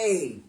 Hey.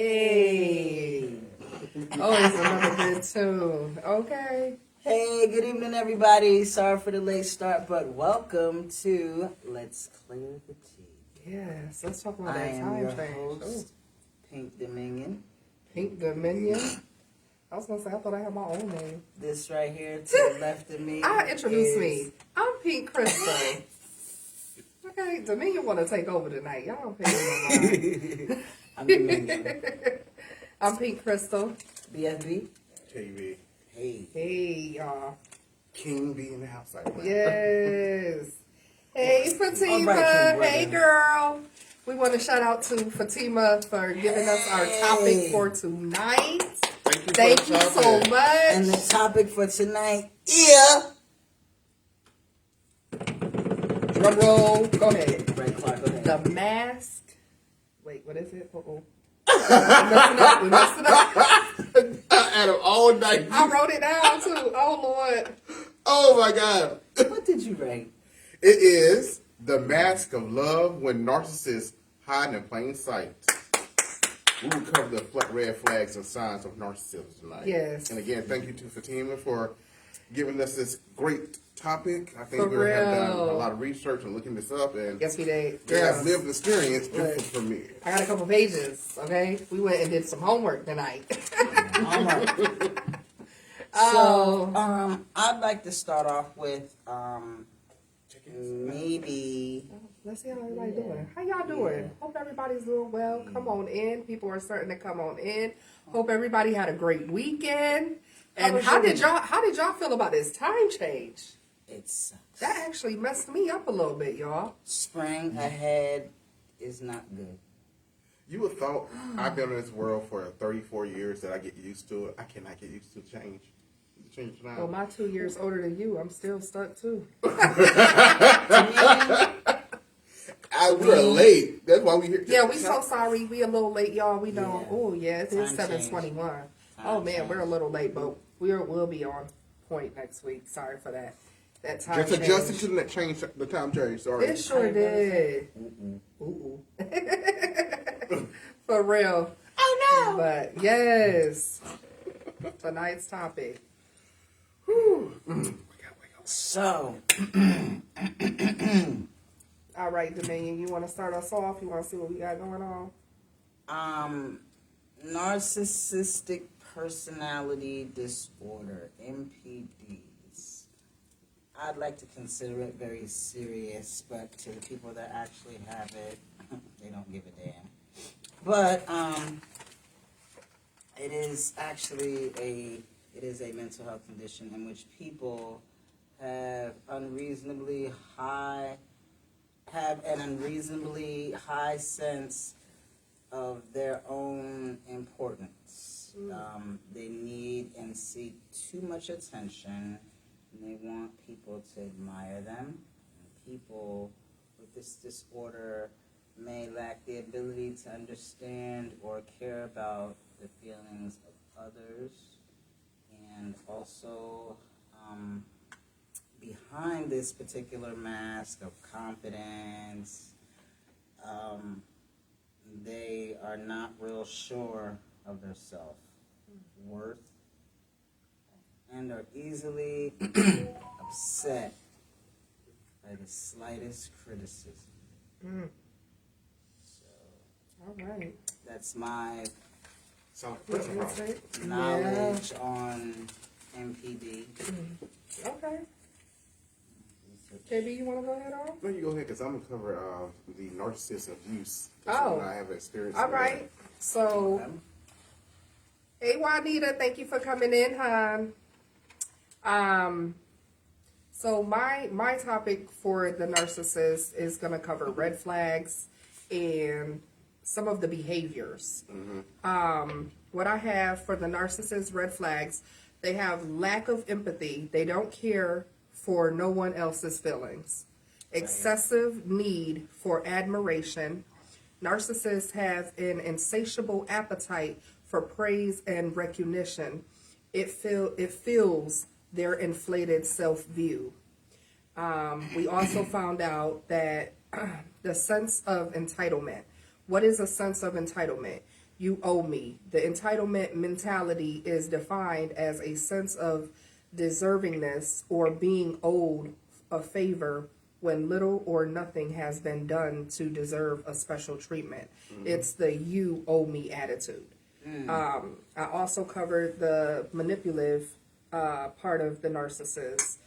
Yay! Always another good tune. Okay. Hey, good evening, everybody. Sorry for the late start, but welcome to Let's Clear the Tea. Yes, let's talk about I that am time your change. host, Pink Dominion. Pink Dominion. I was gonna say I thought I had my own name. This right here to the left of me. Introduce me. I'm Pink Crystal. Okay, Dominion want to take over tonight. Y'all don't pay me no mind. I'm Dominion. I'm Pink Crystal. BFB. TV. Hey. Hey, y'all. King be in the house like that. Yes. Hey, Fatima. All right, King Hey, brother. girl. We want to shout out to Fatima for giving us our topic for tonight. Thank you so much. And the topic for tonight is... Drum roll. Go ahead. Red Clark, go ahead. The mask. Wait, what is it? Uh-oh. We messed it up. Out of all night. I wrote it down too. Oh, Lord. Oh my God. What did you write? It is The Mask of Love When Narcissists Hide in Plain Sight. We will cover the red flags and signs of narcissism tonight. Yes. And again, thank you to Fatima for giving us this great topic. I think For we have done real. a lot of research and looking this up. And Yes, we did. yeah, Yes. lived experience Right. just for me. I got a couple pages, okay? We went and did some homework tonight. All right. Oh. So, I'd like to start off with, maybe... Let's see how everybody doing. How y'all doing? Hope everybody's doing well. Come on in. People are starting to come on in. Hope everybody had a great weekend. And was how your did y'all feel about this time change? It sucks. That actually messed me up a little bit, y'all. Spring ahead is not good. You would thought I've been in this world for 34 years that I get used to it. I cannot get used to change. Change now. Well, my 2 years older than you, I'm still stuck too. We're late. That's why we here. Yeah, we so sorry. We a little late, y'all. We know. Yeah. Oh, yeah, it is Time 7:21. Oh man, change. we're a little late, but we'll be on point next week. Sorry for that. That time Just change. adjusted to the change, the time change. Sorry. It sure did. Ooh. For real. Oh no. But yes, tonight's topic. Whew. So, All right, Dominion, you want to start us off? You want to see what we got going on? narcissistic personality disorder, NPDs. I'd like to consider it very serious, but to the people that actually have it, they don't give a damn. But it is actually a mental health condition in which people have an unreasonably high sense of their own importance. They need and seek too much attention, and they want people to admire them. And people with this disorder may lack the ability to understand or care about the feelings of others. And also, behind this particular mask of confidence, they are not real sure of their self-worth and are easily upset by the slightest criticism. So, All right. that's my Sounds like a person problem. knowledge on MPD. Okay. KB, you want to go ahead on? No, you go ahead, because I'm going to cover the narcissist abuse. Oh. I have experience All with right. So, hey, Juanita, thank you for coming in, hon. So my topic for the narcissist is going to cover red flags and some of the behaviors. What I have for the narcissist red flags, they have lack of empathy. They don't care for no one else's feelings. Excessive need for admiration. Narcissists have an insatiable appetite for praise and recognition. It fills their inflated self-view. We also found out that the sense of entitlement. What is a sense of entitlement? You owe me. The entitlement mentality is defined as a sense of deservingness or being owed a favor when little or nothing has been done to deserve a special treatment. It's the you owe me attitude. I also covered the manipulative part of the narcissist.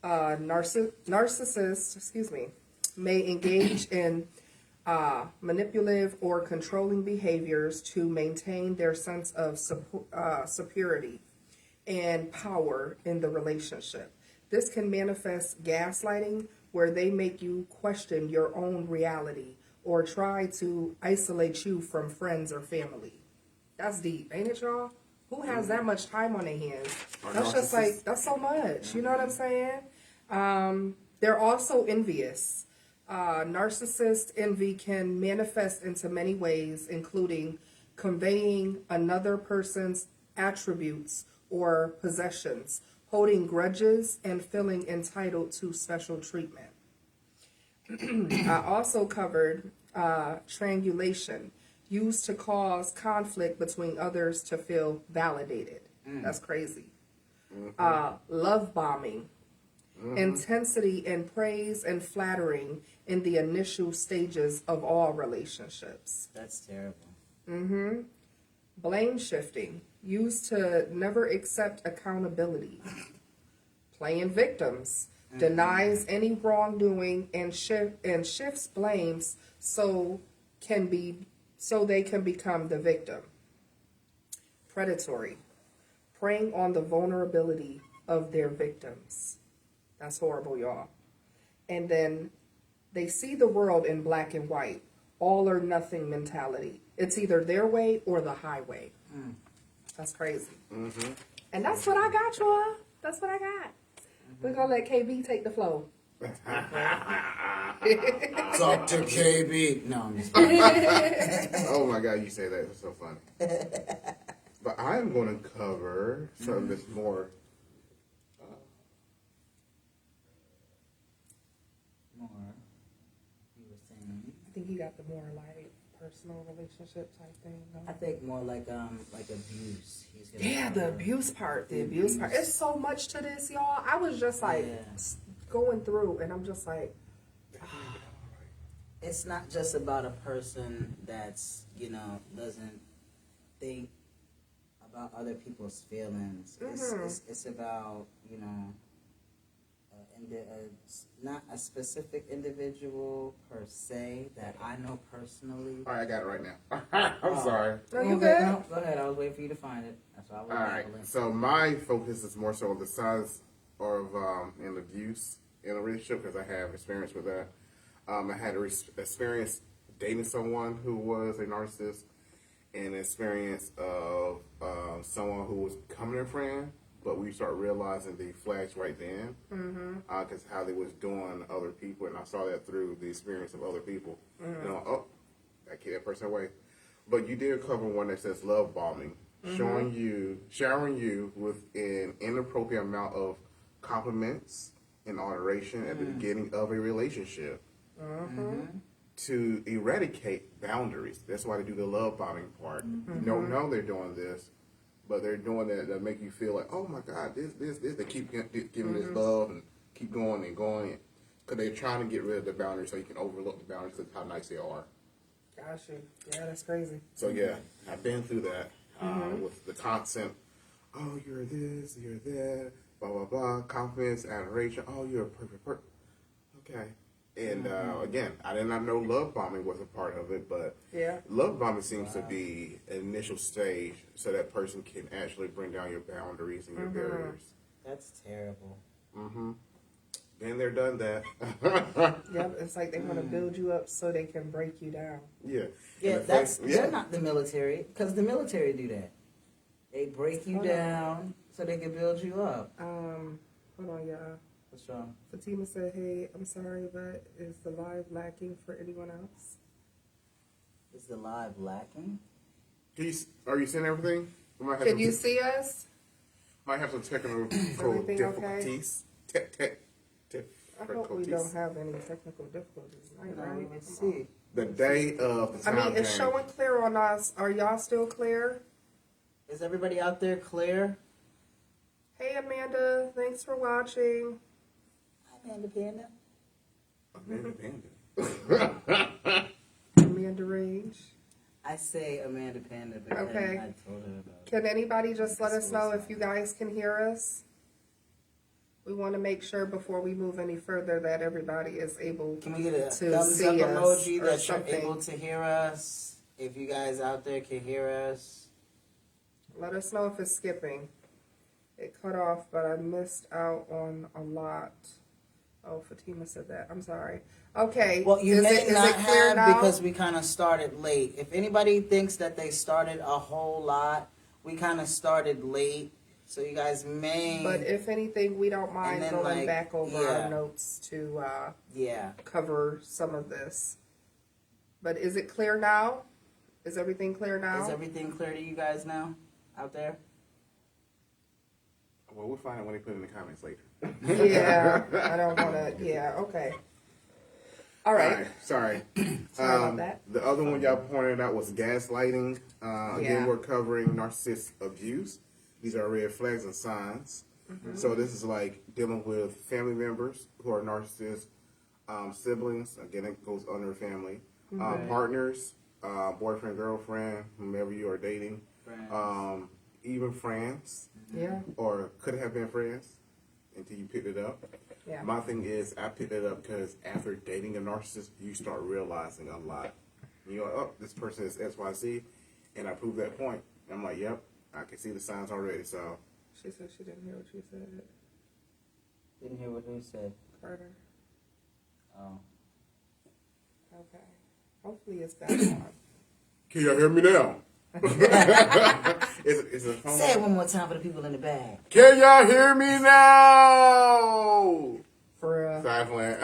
Narcissists, may engage in manipulative or controlling behaviors to maintain their sense of superiority and power in the relationship. This can manifest gaslighting, where they make you question your own reality or try to isolate you from friends or family. That's deep, ain't it, y'all? Who has that much time on their hands? That's just like, that's so much. You know what I'm saying? They're also envious. Narcissist envy can manifest into many ways, including conveying another person's attributes or possessions, holding grudges, and feeling entitled to special treatment. I also covered triangulation, used to cause conflict between others to feel validated. That's crazy. Love bombing, intensity in praise and flattering in the initial stages of all relationships. That's terrible. Blame shifting, used to never accept accountability. Playing victims, denies any wrongdoing and shifts blames so they can become the victim. Predatory, preying on the vulnerability of their victims. That's horrible, y'all. And then they see the world in black and white, all or nothing mentality. It's either their way or the highway. That's crazy. And that's what I got, y'all. That's what I got. We're going to let KB take the flow. Talk to KB. No, I'm just kidding. Oh my God, you say that. It's so funny. But I'm going to cover something that's more. More. You were saying. I think you got the more like personal relationship type thing. No? I think more like abuse. He's gonna Yeah, the cover abuse part. The abuse part. It's so much to this, y'all. I was just like going through, and I'm just like, It's not just about a person that's doesn't think about other people's feelings. It's about not a specific individual per se that I know personally. All right, I got it right now. I'm sorry. No, you Okay, good? no, go ahead. I was waiting for you to find it. That's why I was All right. babbling. So my focus is more so on the signs of an abuse in a relationship because I have experience with that. I had experience dating someone who was a narcissist, and experience of someone who was becoming a friend, but we start realizing the flags right then, because how they was doing other people, and I saw that through the experience of other people. You know, oh, that kid, that person away. But you did cover one that says love bombing, showering you with an inappropriate amount of compliments and adoration at the beginning of a relationship. To eradicate boundaries. That's why they do the love bombing part. You don't know they're doing this, but they're doing that to make you feel like, oh my God, this. They keep giving this love and keep going and going. Because they're trying to get rid of the boundaries so you can overlook the boundaries of how nice they are. Gosh, yeah, that's crazy. So yeah, I've been through that with the constant, oh, you're this, you're that, blah, blah, blah, confidence, adoration, oh, you're a perfect person. Okay. And again, I did not know love bombing was a part of it, but Yeah. love bombing seems to be an initial stage so that person can actually bring down your boundaries and your barriers. That's terrible. Been there, done that. Yep, it's like they want to build you up so they can break you down. Yeah. Yeah, And the that's thing- they're not the military, because the military do that. They break you Hold on. down so they can build you up. Hold on, y'all. What's wrong? Fatima said, hey, I'm sorry, but is the live lacking for anyone else? Is the live lacking? Are you seeing everything? We might have Can some you see us? Might have some technical Everything okay? difficulties. I hope we don't have any technical difficulties tonight, No, right? let's see. The day of the I time mean, it's change. showing clear on us. Are y'all still clear? Is everybody out there clear? Hey, Amanda, thanks for watching. Hi, Amanda Panda. Amanda Panda. Amanda Range. I say Amanda Panda, but Okay. then I told her about it. Can anybody just let us know if you guys can hear us? We want to make sure before we move any further that everybody is able Can we get a to thumbs see up us emoji or that something. you're able to hear us? If you guys out there can hear us. Let us know if it's skipping. It cut off, but I missed out on a lot. Oh, Fatima said that. I'm sorry. Okay. Well, you is may it not clear have now? because we kind of started late. If anybody thinks that they started a whole lot, we kind of started late. So you guys may. But if anything, we don't mind then, going like, back over yeah. our notes to Yeah. cover some of this. But is it clear now? Is everything clear now? Is everything clear to you guys now? Out there? Well, we'll find out when they put it in the comments later. Yeah, I don't want to. Yeah, okay. All right. Sorry. Sorry about that. The other one y'all pointed out was gaslighting. Yeah. Again, we're covering narcissist abuse. These are red flags and signs. Mm-hmm. So this is like dealing with family members who are narcissists, siblings. Again, it goes under family. Partners, boyfriend, girlfriend, whomever you are dating. Friends. Even friends, Yeah, or could have been friends until you picked it up. yeah. My thing is, I picked it up because after dating a narcissist, you start realizing a lot. You go, oh, this person is XYZ, and I proved that point. And I'm like, yep, I can see the signs already. So, She said she didn't hear what you said, Didn't hear what who said. Carter. Oh. Okay. Hopefully it's back on. can y'all hear me now? It's a phone. Say it one more time for the people in the back. Can y'all hear me now? For Sorry, playing.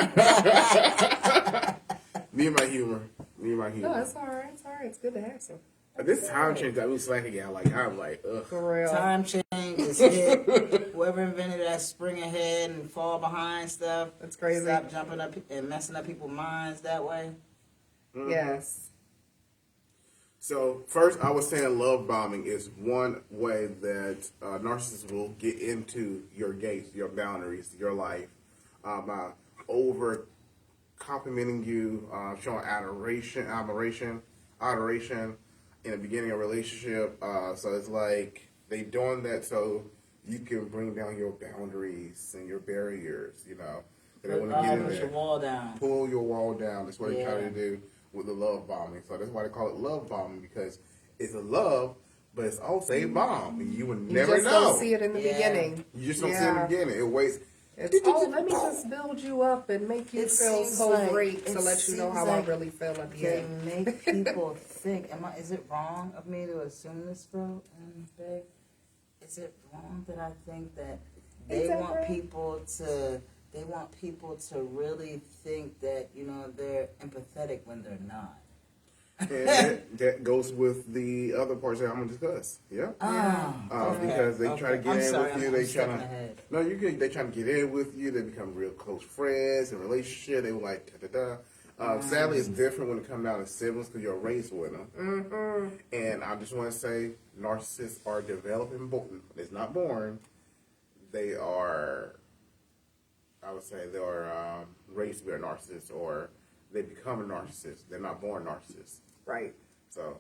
Me and my humor. no, it's all right. It's all right. It's good to have some. This time change got me slacking out. I'm like, ugh. For real. Time change is hit. Whoever invented that spring ahead and fall behind stuff. That's crazy. Stop jumping up and messing up people's minds that way. Yes. So first, I was saying love bombing is one way that narcissists will get into your gates, your boundaries, your life, by over complimenting you, showing adoration in the beginning of a relationship. So it's like they doing that so you can bring down your boundaries and your barriers, you know. They don't want to Oh, get in push the there. wall down. Pull your wall down. That's what they try Yeah. to do with the love bombing. So that's why they call it love bombing, because it's a love, but it's also a bomb. And you would You never just know. don't see it in the Yeah. beginning. You just don't see it in the beginning. It waits. It's, oh, let me just build you up and make you It feel seems so like- great to it let you know seems how like I really feel at the They end. make people think. Is it wrong of me to assume this, bro? Babe? Is it wrong that I think that they that want right? people to? They want people to really think that they're empathetic when they're not. And that goes with the other parts that I'm gonna discuss. Yeah. Okay, Because they try to okay. get I'm in sorry, with you. I'm They skipping try to. ahead. No, you can. They trying to get in with you. They become real close friends and relationship. They were like da da da. Sadly, it's different when it comes down to siblings because you're raised with them. Mm-hmm. And I just want to say, narcissists are developing. It's not born. They are. I would say they are raised to be a narcissist, or they become a narcissist. They're not born narcissists. Right. So,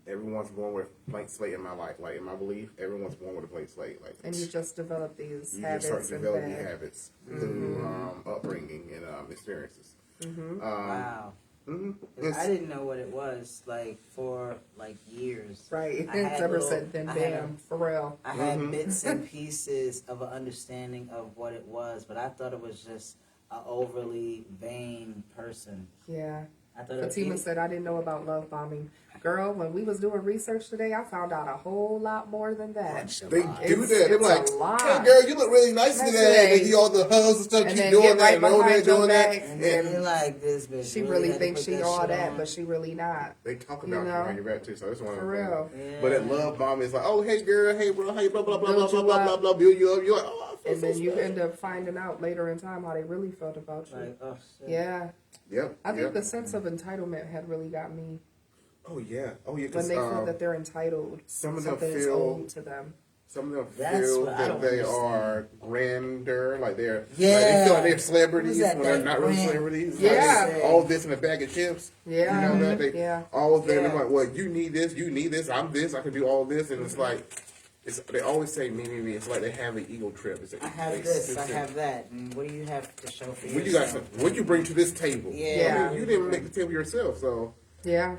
everyone's born with a blank slate in my life. Like, in my belief, everyone's born with a blank slate. Like, And you just develop these you just habits start and developing bad. habits through upbringing and experiences. Wow. Mhm. 'Cause I didn't know what it was for years. Right. I had Ever little- since then, I had a- bam, for real. I had bits and pieces of an understanding of what it was, but I thought it was just an overly vain person. Yeah. I thought Fatima said, I didn't know about love bombing. Girl, when we was doing research today, I found out a whole lot more than that. They do It's- that. They're it's like, a lot. hey, girl, you look really nice Nice today. today. They do all the hugs and stuff. And Keep then doing get that right and over there behind your doing that. back. And then you're like, this bitch. She really had to thinks put she all shit that, on. but she really not. They talk You about you know? behind your back too, so that's one of For the things. real. Yeah. But that love bomb is like, oh, hey, girl, hey, bro, hey, blah, blah, blah, Build blah, you blah, blah, up. blah, build you up. You're like, oh, I feel And so then you special. end up finding out later in time how they really felt about you. Like, oh shit. Yeah. Yep. I think yep. the sense of entitlement had really got me Oh, yeah. Oh, yeah, when because they feel that they're entitled. some of them something is feel- owed to them. some of them That's feel what I that don't they understand. are grander, like they're, like Yeah. they feel like they're celebrities Who's that, when they're that not really grand- celebrities. Yeah. Like, all this in a bag of chips. Yeah. You know that? They, Yeah. all of them, Yeah. they're like, well, you need this, I'm this, I can do all this. And it's like, they always say me, me, me. It's like they have an ego trip. It's like, I have this, I have that. And what do you have to show for What you got? yourself? What you bring to this table? Yeah. I mean, you didn't make the table yourself, so Yeah.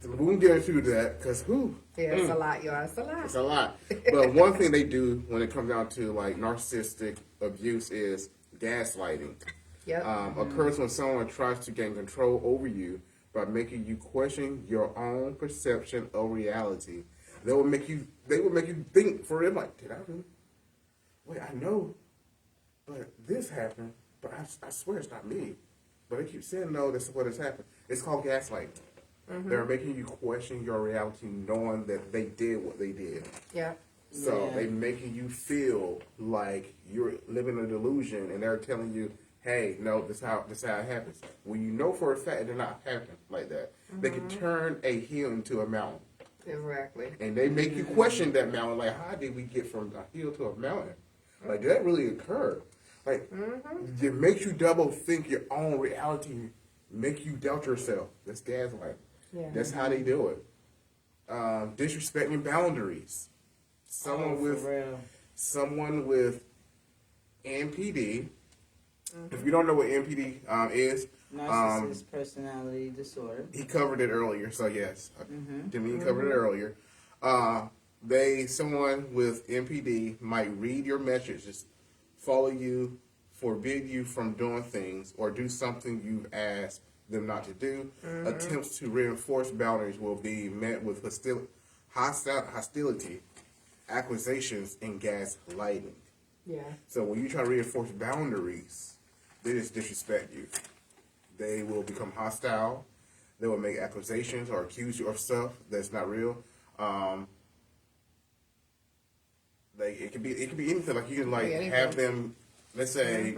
we won't get into that because who? Yeah, it's a lot, y'all. It's a lot. It's a lot. But one thing they do when it comes down to like narcissistic abuse is gaslighting. Yep. Occurs when someone tries to gain control over you by making you question your own perception of reality. They will make you think for real. Like, did I really? Wait, I know, but this happened. But I swear it's not me. But they keep saying no. That's what has happened. It's called gaslighting. They're making you question your reality, knowing that they did what they did. Yeah. So Yeah. they making you feel like you're living a delusion, and they're telling you, "Hey, no, this how it happens." When you know for a fact it did not happen like that, they can turn a hill into a mountain, Exactly. and they make you question that mountain. Like, how did we get from a hill to a mountain? Like, did that really occur? Like, it makes you double think your own reality, make you doubt yourself. That's gaslighting. Yeah. That's how they do it. Disrespecting boundaries. Oh, for Someone with NPD. Mm-hmm. If you don't know what NPD is, Narcissist personality disorder. he covered it earlier. So yes, Mm-hmm. Demi covered it earlier. Someone with NPD might read your messages, follow you, forbid you from doing things, or do something you've asked them not to do. Attempts to reinforce boundaries will be met with hostility, accusations, and gaslighting. Yeah. So when you try to reinforce boundaries, they just disrespect you. They will become hostile. They will make accusations or accuse you of stuff that's not real. It could be anything. Like you can like Be anything. have them. Let's say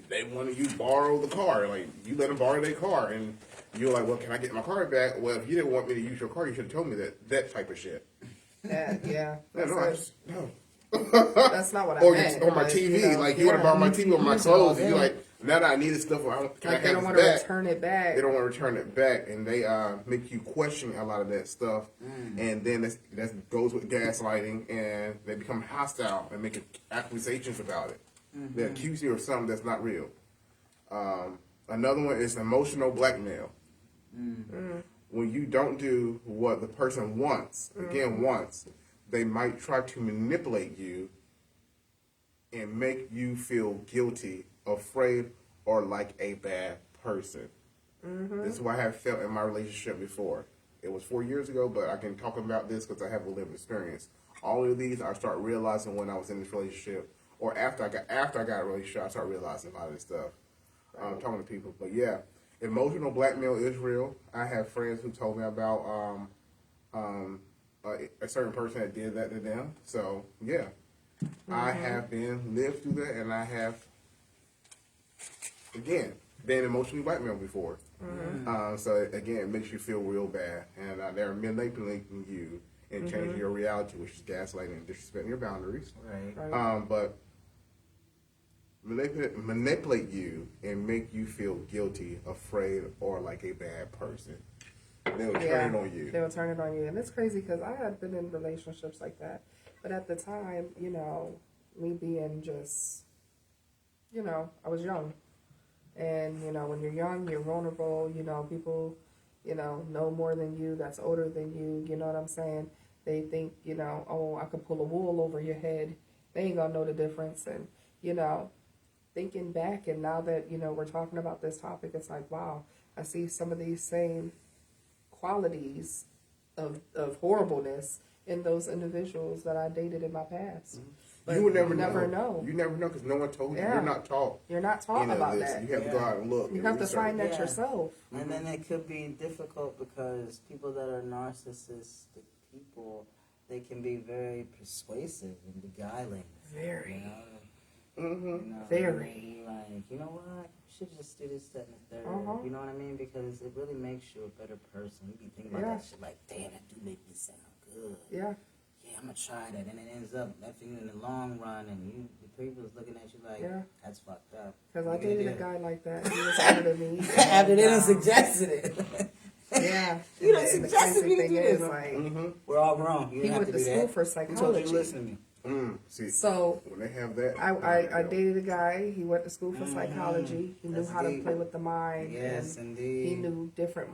they want you borrow the car. Like you let them borrow their car, and you're like, "Well, can I get my car back?" Well, if you didn't want me to use your car, you should have told me that. That type of shit. Yeah. No, That's, no. that's not what I Or meant. or my but, TV, you know, like you want to yeah. borrow my TV or my Use all clothes, and you're them. like, now that I need this stuff, can I Like have they don't this want to back? return it back. They don't want to return it back, and they make you question a lot of that stuff, and then that goes with gaslighting, and they become hostile and making accusations about it. They accuse you of something that's not real. Another one is emotional blackmail. When you don't do what the person wants, they might try to manipulate you and make you feel guilty, afraid, or like a bad person. This is what I have felt in my relationship before. It was 4 years ago, but I can talk about this because I have a lived experience. All of these I start realizing when I was in this relationship, or after I got a relationship, I start realizing a lot of this stuff. Talking to people, but yeah, emotional blackmail is real. I have friends who told me about a certain person that did that to them. So yeah, I have lived through that, and I have again been emotionally blackmailed before. So again, it makes you feel real bad, and they're manipulating you and changing your reality, which is gaslighting and disrespecting your boundaries. Right. But manipulate you and make you feel guilty, afraid, or like a bad person. They'll turn it on you. They'll turn it on you. And it's crazy because I had been in relationships like that. But at the time, you know, me being just, you know, I was young. And, you know, when you're young, you're vulnerable. You know, people, you know more than you, that's older than you. You know what I'm saying? They think, you know, oh, I could pull a wool over your head. They ain't going to know the difference. And, you know, thinking back, and now that, you know, we're talking about this topic, it's like, wow, I see some of these same qualities of horribleness in those individuals that I dated in my past. But You would never know. You never know because no one told you. Yeah. You're not taught. You're not taught any of about this. that. You have to go out and look. You and have to research. find that Yeah. yourself. And then it could be difficult because people that are narcissistic people, they can be very persuasive and beguiling. Very. You know? Mm-hmm. You know, Very. you're like, you know what? You should just do this, that, and the third. Uh-huh. You know what I mean? Because it really makes you a better person. You be thinking about Yeah. that shit like, damn, that do make me sound good. Yeah. Yeah, I'm gonna try that, and it ends up effing you in the long run, and the people's looking at you like, Yeah. that's fucked up. Because I What you gonna dated a do? guy like that. He was older than me. After they done And, suggested it. yeah. You done And the suggested crazy me to thing do is, this. like, Mm-hmm. We're all wrong. You he didn't have went to to do school that. for Who told you psychology. to listen to me? See, So when they have that, I dated a guy. He went to school for psychology. He knew That's how to deep. play with the mind. Yes, and indeed. he knew different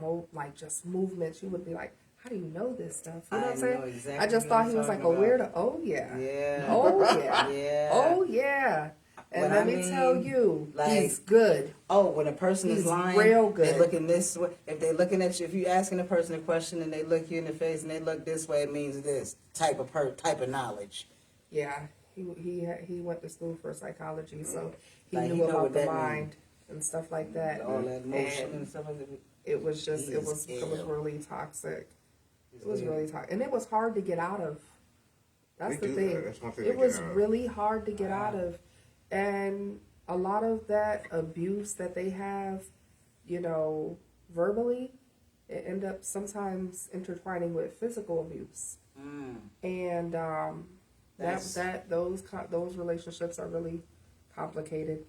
just movements. You would be like, how do you know this stuff? You know I what I'm saying? know exactly I just what thought you're he was like a talking weirdo. about. Oh yeah. Yeah. Oh yeah. Yeah. Oh yeah. And What let I me tell mean, you, like- he's good. Oh, when a person He's is lying, real good. they're looking this way. If they're looking at you, if you're asking a person a question and they look you in the face and they look this way, it means this type of knowledge. Yeah. He went to school for psychology, so he Like, he knew know about what the that mind and stuff like that. All that motion and And stuff like that. it was just He it is was ill. really toxic. He's It was ill. really toxic, and it was hard to get out of. That's They the do thing. that. That's one thing It they was get out of. really hard to get out of, and a lot of that abuse that they have, you know, verbally, it end up sometimes intertwining with physical abuse, and That's- those relationships are really complicated.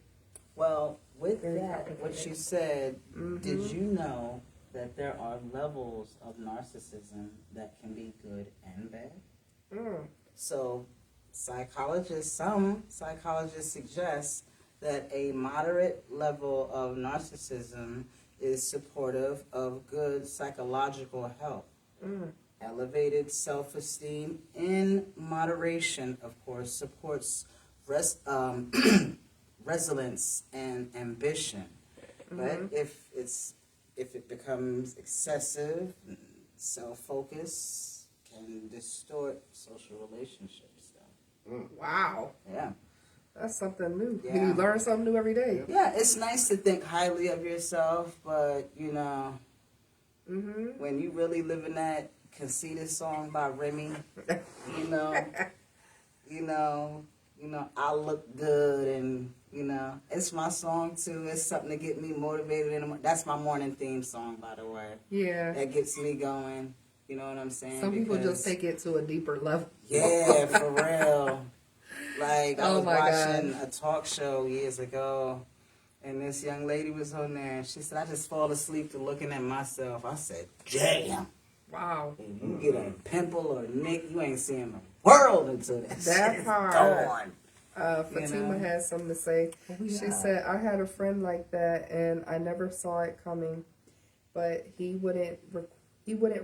Well, with Very that, what complicated. you said, did you know that there are levels of narcissism that can be good and bad? So, some psychologists suggest that a moderate level of narcissism is supportive of good psychological health. Elevated self-esteem in moderation, of course, supports resilience and ambition. But if it becomes excessive, self-focus can distort social relationships. So, Wow, yeah. that's something new. Yeah. You learn something new every day. Yeah, it's nice to think highly of yourself, but you know, when you really live in that conceited song by Remy, you know, I look good, and you know, it's my song too. It's something to get me motivated in the morning. That's my morning theme song, by the way. Yeah. That gets me going. You know what I'm saying? Some people Because- just take it to a deeper level. Yeah, for real. Like, I Oh was my watching God. a talk show years ago, And this young lady was on there, and she said, I just fall asleep to looking at myself. I said, damn. Wow. If you get a pimple or a nick, you ain't seeing the world until that That shit's part. gone. Fatima has something to say. She said, I had a friend like that, and I never saw it coming, but he wouldn't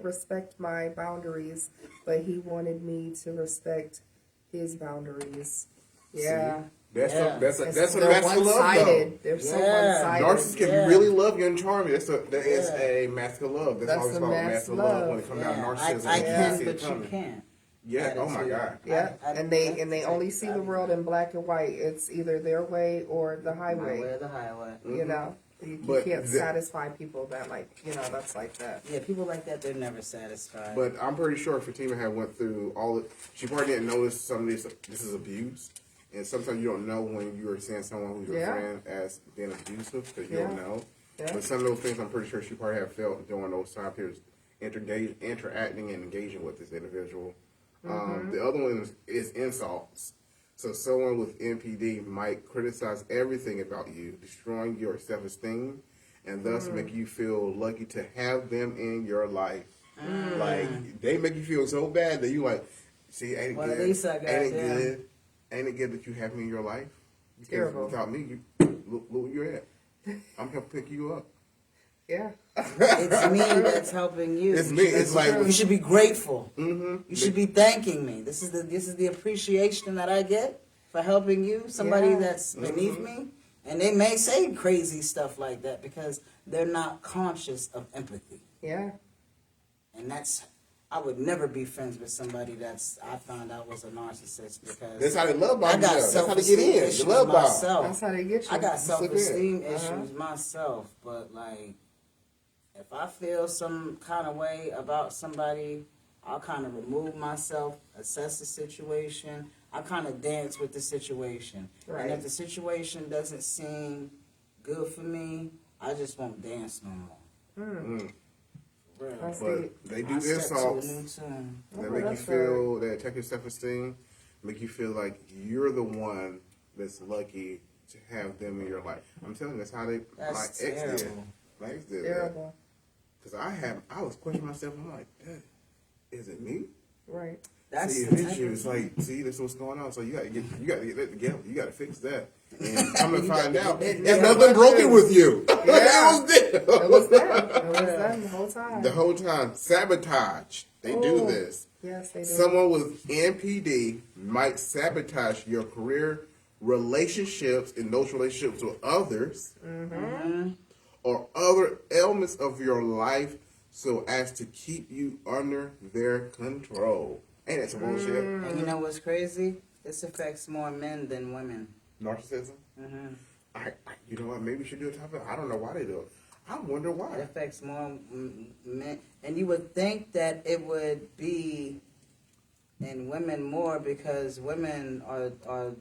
respect my boundaries, but he wanted me to respect his boundaries. Yeah. That's Yeah. a that's It's what they're masculine love though. one-sided. They're so Yeah. one-sided. Narcissists can Yeah. really love you and charm you. That is Yeah. a masculine love. That's That's always a about masculine masculine love when love. it comes down to Yeah. narcissism. I you can, see it but you coming. can't. Yeah. Oh my Attitude. God. Yeah, and they only that's- see the world in black and white. It's either their way or the My way highway. or the highway. You know, you But can't the- satisfy people that that's like that. Yeah, people like that, they're never satisfied. But I'm pretty sure Fatima had went through all it. She probably didn't notice some of this. This is abuse, and sometimes you don't know when you are seeing someone who's your Yeah. friend as being abusive because you Yeah. don't know. Yeah. But some of those things, I'm pretty sure she probably have felt during those time periods, interacting and engaging with this individual. The other one is insults. So someone with NPD might criticize everything about you, destroying your self-esteem, and thus make you feel lucky to have them in your life. Like they make you feel so bad that you like, see, ain't it Well, at good? least I got ain't it them. good? Ain't it good that you have me in your life? Because Terrible. without me, look where you're at. I'm helping pick you up. Yeah, It's me that's helping you. It's You me. should- It's like you should be grateful. mm-hmm. You should be thanking me. This is the appreciation that I get for helping you, somebody Yeah. that's beneath me. And they may say crazy stuff like that because they're not conscious of empathy. yeah, And I would never be friends with somebody I found out was a narcissist because That's how they love I bomb got you. That's how they get self-esteem in. issues They love bomb. myself. that's how they get you. I got Slip in. self-esteem Uh-huh. issues myself, but like, if I feel some kind of way about somebody, I'll kind of remove myself, assess the situation. I kind of dance with the situation. Right. And if the situation doesn't seem good for me, I just won't dance no more. Mm. For real. I see. But they do I step insults. to a new tune. That Oh, make you that's feel, that attack your self-esteem, make you feel like you're the one that's lucky to have them in your life. I'm telling you, that's how they, That's my ex did. terrible. My ex did that. Terrible, Because I was questioning myself, I'm like, "Dad, is it me? right? That's See, the it type is you. of- It's like, see, that's what's going on. So you got to get that together. You got to fix that. And I'm gonna find out, get that there's together. nothing broken with you. Yeah. It was them. It was them. It was them the whole time. The whole time, sabotage. They do Oh. this. Yes, they did. Someone with NPD might sabotage your career, relationships, and those relationships with others, or other elements of your life, so as to keep you under their control. Ain't that some bullshit? And you know what's crazy? This affects more men than women. Narcissism. Hmm You know what? Maybe we should do a topic. I don't know why they do it. I wonder It why. affects more men, and you would think that it would be in women more because women are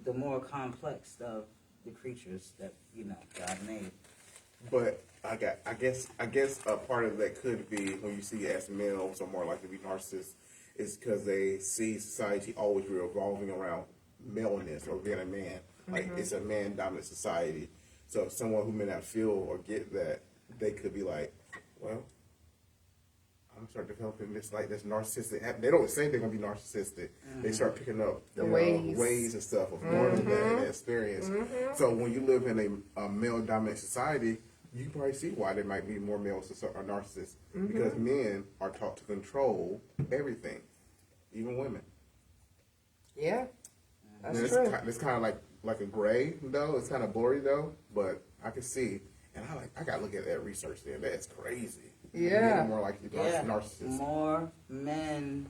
the more complex of the creatures that God made. But I guess a part of that could be when you see as males are more likely to be narcissists is because they see society always revolving around maleness or being a man. Like it's a man dominant society. So someone who may not feel or get that, they could be like, well, I'm gonna start developing this narcissistic. They don't say they're gonna be narcissistic. They start picking up The you know, ways. ways and stuff of learning that experience. So when you live in a male dominant society, you can probably see why there might be more males that are narcissists because men are taught to control everything, even women. Yeah, that's And true. it's kind of like a gray though. It's kind of blurry though, but I can see, and I gotta look at that research there. That's crazy. Yeah. Men are more likely to be Yeah, narcissists. more men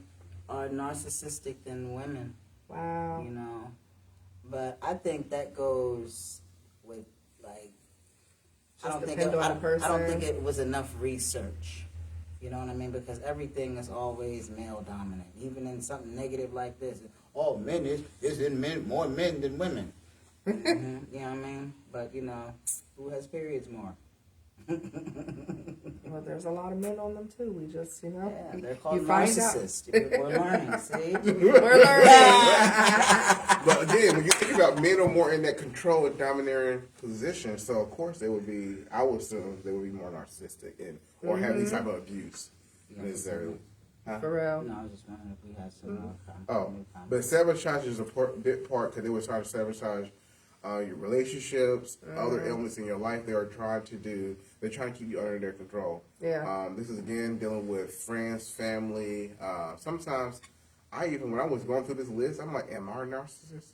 are narcissistic than women. Wow. But I think that goes with like. Just depend on the I don't person. think it was enough research. You know what I mean? Because everything is always male dominant. Even in something negative like this, all men is in men more men than women. You know what I mean? But who has periods more? Well, there's a lot of men on them too. We just, Yeah, you- they're called you find out. narcissists. We're learning, see? We're learning. But again, when you think about men are more in that control and domineering position, so of course they would be. I would assume they would be more narcissistic and or have these type of abuse necessarily. For real. No, I was just wondering if we had some more Oh, new but sabotage is a big part because they were trying to sabotage your relationships, other elements in your life. They are trying to do. They're trying to keep you under their control. Yeah. This is again dealing with friends, family. Sometimes when I was going through this list, I'm like, am I a narcissist?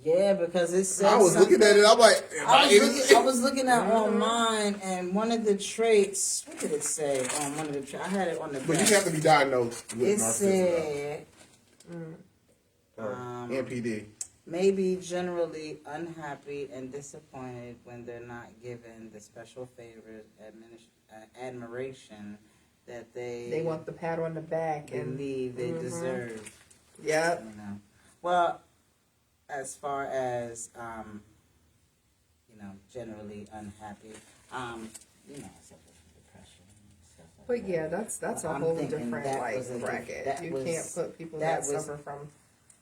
Yeah, because it says I was looking at it. I'm like, am I was looking at on mine, and one of the traits. What did it say on one of the traits? I had it on the. But you back. have to be diagnosed with It narcissism. said Or NPD. may be generally unhappy and disappointed when they're not given the special favors, admiration that They want the pat on the back and believe they deserve. yep. You know, well, as far as generally unhappy, suffer from depression and stuff like But that. yeah, that's a I'm whole thinking different that like was a bracket. that You was- can't put people that that was- suffer from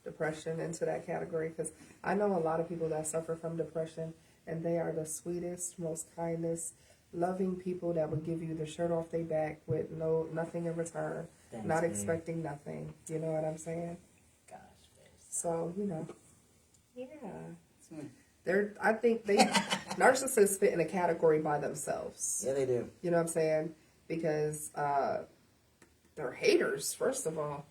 depression into that category because I know a lot of people that suffer from depression and they are the sweetest, most kindest, loving people that would give you the shirt off their back with nothing in return, Thanks, not babe. expecting nothing. You know what I'm saying? Gosh, face. So yeah. Hmm. I think narcissists fit in a category by themselves. Yeah, they do. You know what I'm saying? Because they're haters, first of all.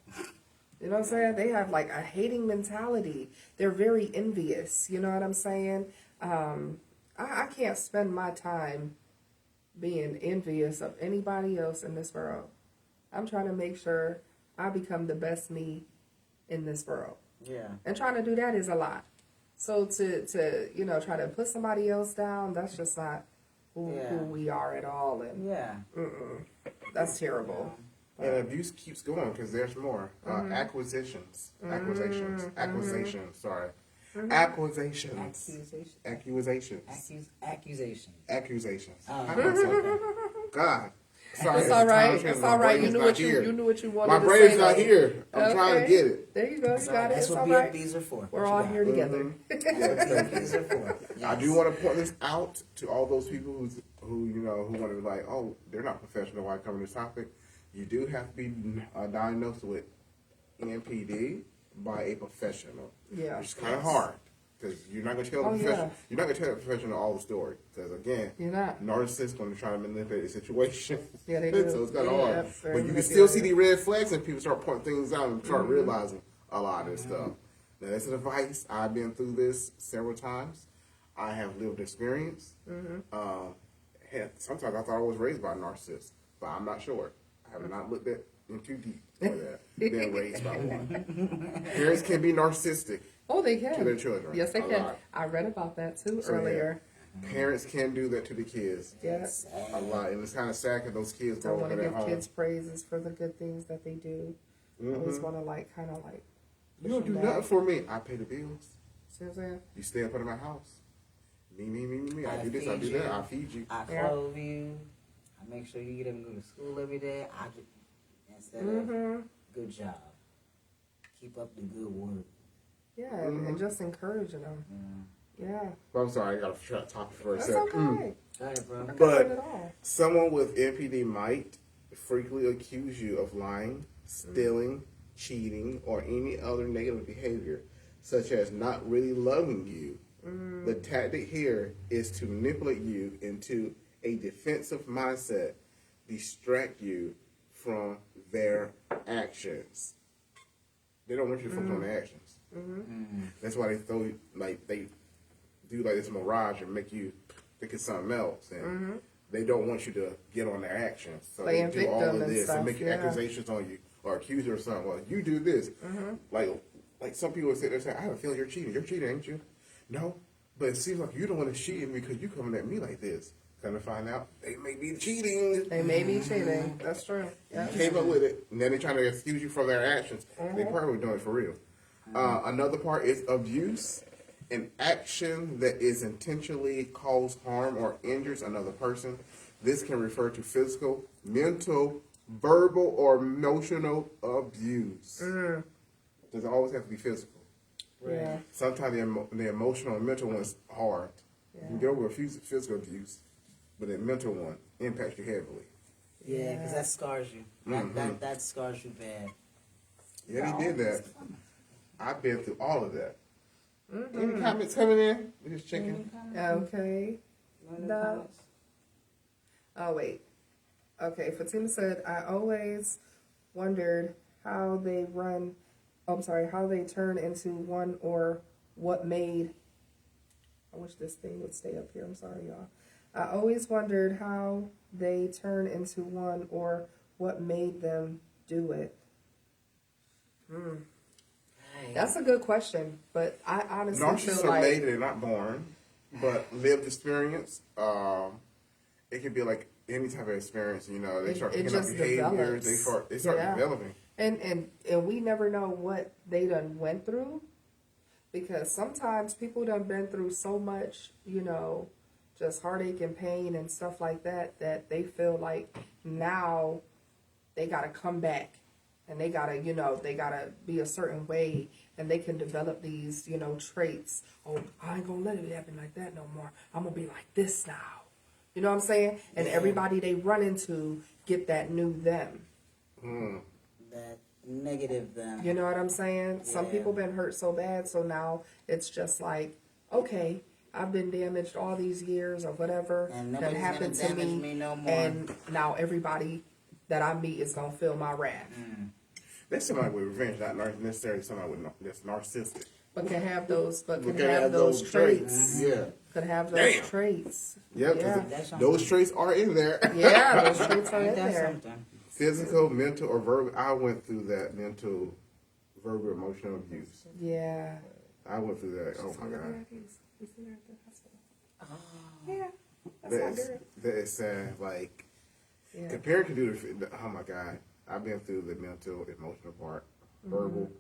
You know what I'm saying? They have like a hating mentality. They're very envious. You know what I'm saying? I can't spend my time being envious of anybody else in this world. I'm trying to make sure I become the best me in this world. Yeah. And trying to do that is a lot. So to try to put somebody else down, that's just not who we are at all. And Yeah. that's terrible. And abuse keeps going because there's more. Accusations. Sorry. Accusations. Accusations. How do I say that? God. Sorry. It's all right. time It's my all right. brain You is knew not what here. you knew what you wanted My to brain's say. not though. here. I'm trying to Okay. get it. There you go. You got it. That's It's what all right. BFDs are for. We're all here together. BFDs are for. I do want to point this out to all those people who want to be like, oh, they're not professional while covering this topic. You do have to be diagnosed with NPD by a professional. Yeah. Which is kind of hard because you're not going to tell Oh, the professional. yeah. You're not going to tell the professional all the story because again, You're not. narcissists going to try to manipulate the situation. Yeah, they do. So it's kind of Yeah, hard. very But you can still see manipulative. the red flags and people start pointing things out and start realizing a lot of this stuff. Now, that's an advice. I've been through this several times. I have lived experience. Sometimes I thought I was raised by a narcissist, but I'm not sure. I have not looked in too deep for that. Being raised by one. Parents can be narcissistic. Oh, they can. To their children. Yes, they A can. lot. I read about that too So, yeah. earlier. Parents can do that to the kids Yes. a lot, and it's kind of sad because those kids Don't grow want up to in give that home. kids praises for the good things that they do. Always want to kind of You don't do nothing for me. I pay the bills. See what I'm saying? You stay up in my house. Me. I do this, I feed do you. that. I feed you. I Yeah. clothe you. I make sure you get up and go to school every day. I get instead of good job. Keep up the good work. Yeah, and just encouraging them. Yeah. Well, I'm sorry, I got to talk for a That's second. okay. Go ahead, bro. But Not at all. someone with NPD might frequently accuse you of lying, stealing, cheating, or any other negative behavior, such as not really loving you. The tactic here is to manipulate you into a defensive mindset, distract you from their actions. They don't want you to focus on their actions. That's why they throw you, they do like this mirage and make you think it's something else. And they don't want you to get on their actions. So Playing they do all victim of and this stuff, and make yeah. accusations on you or accuse you of something. Well, you do this. Like some people would sit there and say, I have a feeling you're cheating. You're cheating, ain't you? No. But it seems like you're the one that's cheating because you coming at me like this. Come to find out, they may be cheating. They may be cheating. That's true. Yeah. Came up with it, and then they're trying to excuse you from their actions. They probably doing it for real. Another part is abuse, an action that is intentionally cause harm or injures another person. This can refer to physical, mental, verbal, or emotional abuse. Doesn't always have to be physical. Yeah. Sometimes the emotional and mental one's hard. You can get over a physical abuse, but the mental one impacts you heavily. Yeah, because that scars you. That scars you bad. Yeah, he did that. I've been through all of that. Any comments coming in? We're just checking. Okay. No. Oh, wait. Okay, Fatima said, I always wondered how they how they turn into one or what made, I wish this thing would stay up here. I'm sorry, y'all. I always wondered how they turn into one or what made them do it. That's a good question, but I honestly Narcissists feel are like made, they're not born, but lived experience. It can be like any type of experience, you know. They start it picking up just behaviors. develops. They start Yeah. developing. And we never know what they done went through, because sometimes people done been through so much, you know, just heartache and pain and stuff like that, that they feel like now they gotta come back and they gotta, you know, they gotta be a certain way, and they can develop these, you know, traits. Oh, I ain't gonna let it happen like that no more. I'm gonna be like this now. You know what I'm saying? And everybody they run into get that new them. That negative them. You know what I'm saying? Some Yeah. people been hurt so bad, so now it's just like, okay, I've been damaged all these years or whatever And that nobody's happened gonna to damage me no more. and now everybody that I meet is gonna feel my wrath. That's somebody with revenge, not necessarily somebody that's narcissistic. But can have those, but can But can have those traits. Yeah. Could have those Damn. traits. Yep, Yeah. That's those traits are in there. Yeah, those traits are in Ain't that there. something? Physical, mental, or verbal. I went through that mental, verbal, emotional abuse. Yeah. I went through that. Oh my God. Yeah. That's not good. That is sad. Like, Yeah. the parent can do oh my God. I've been through the mental, emotional part, verbal.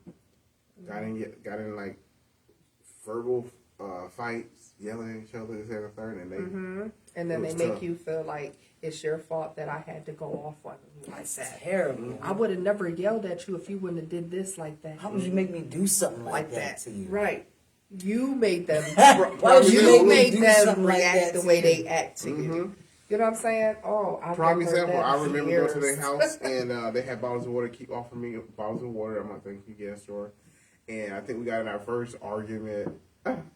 Got in like verbal fights, yelling at each other, this and the third, and they. And then It they was make tough. you feel like it's your fault that I had to go off on you like That's that. terrible. I would have never yelled at you if you wouldn't have did this like that. How would you make me do something like, Like that that. to you? Right. You made them. Why would you you make me made do them something like react that the to way you? they act to you. You know what I'm saying? Oh, I've Prime heard example, that I for remember years. going to their house and they had bottles of water, keep offering me bottles of water. I'm like, thank you, gas store. And I think we got in our first argument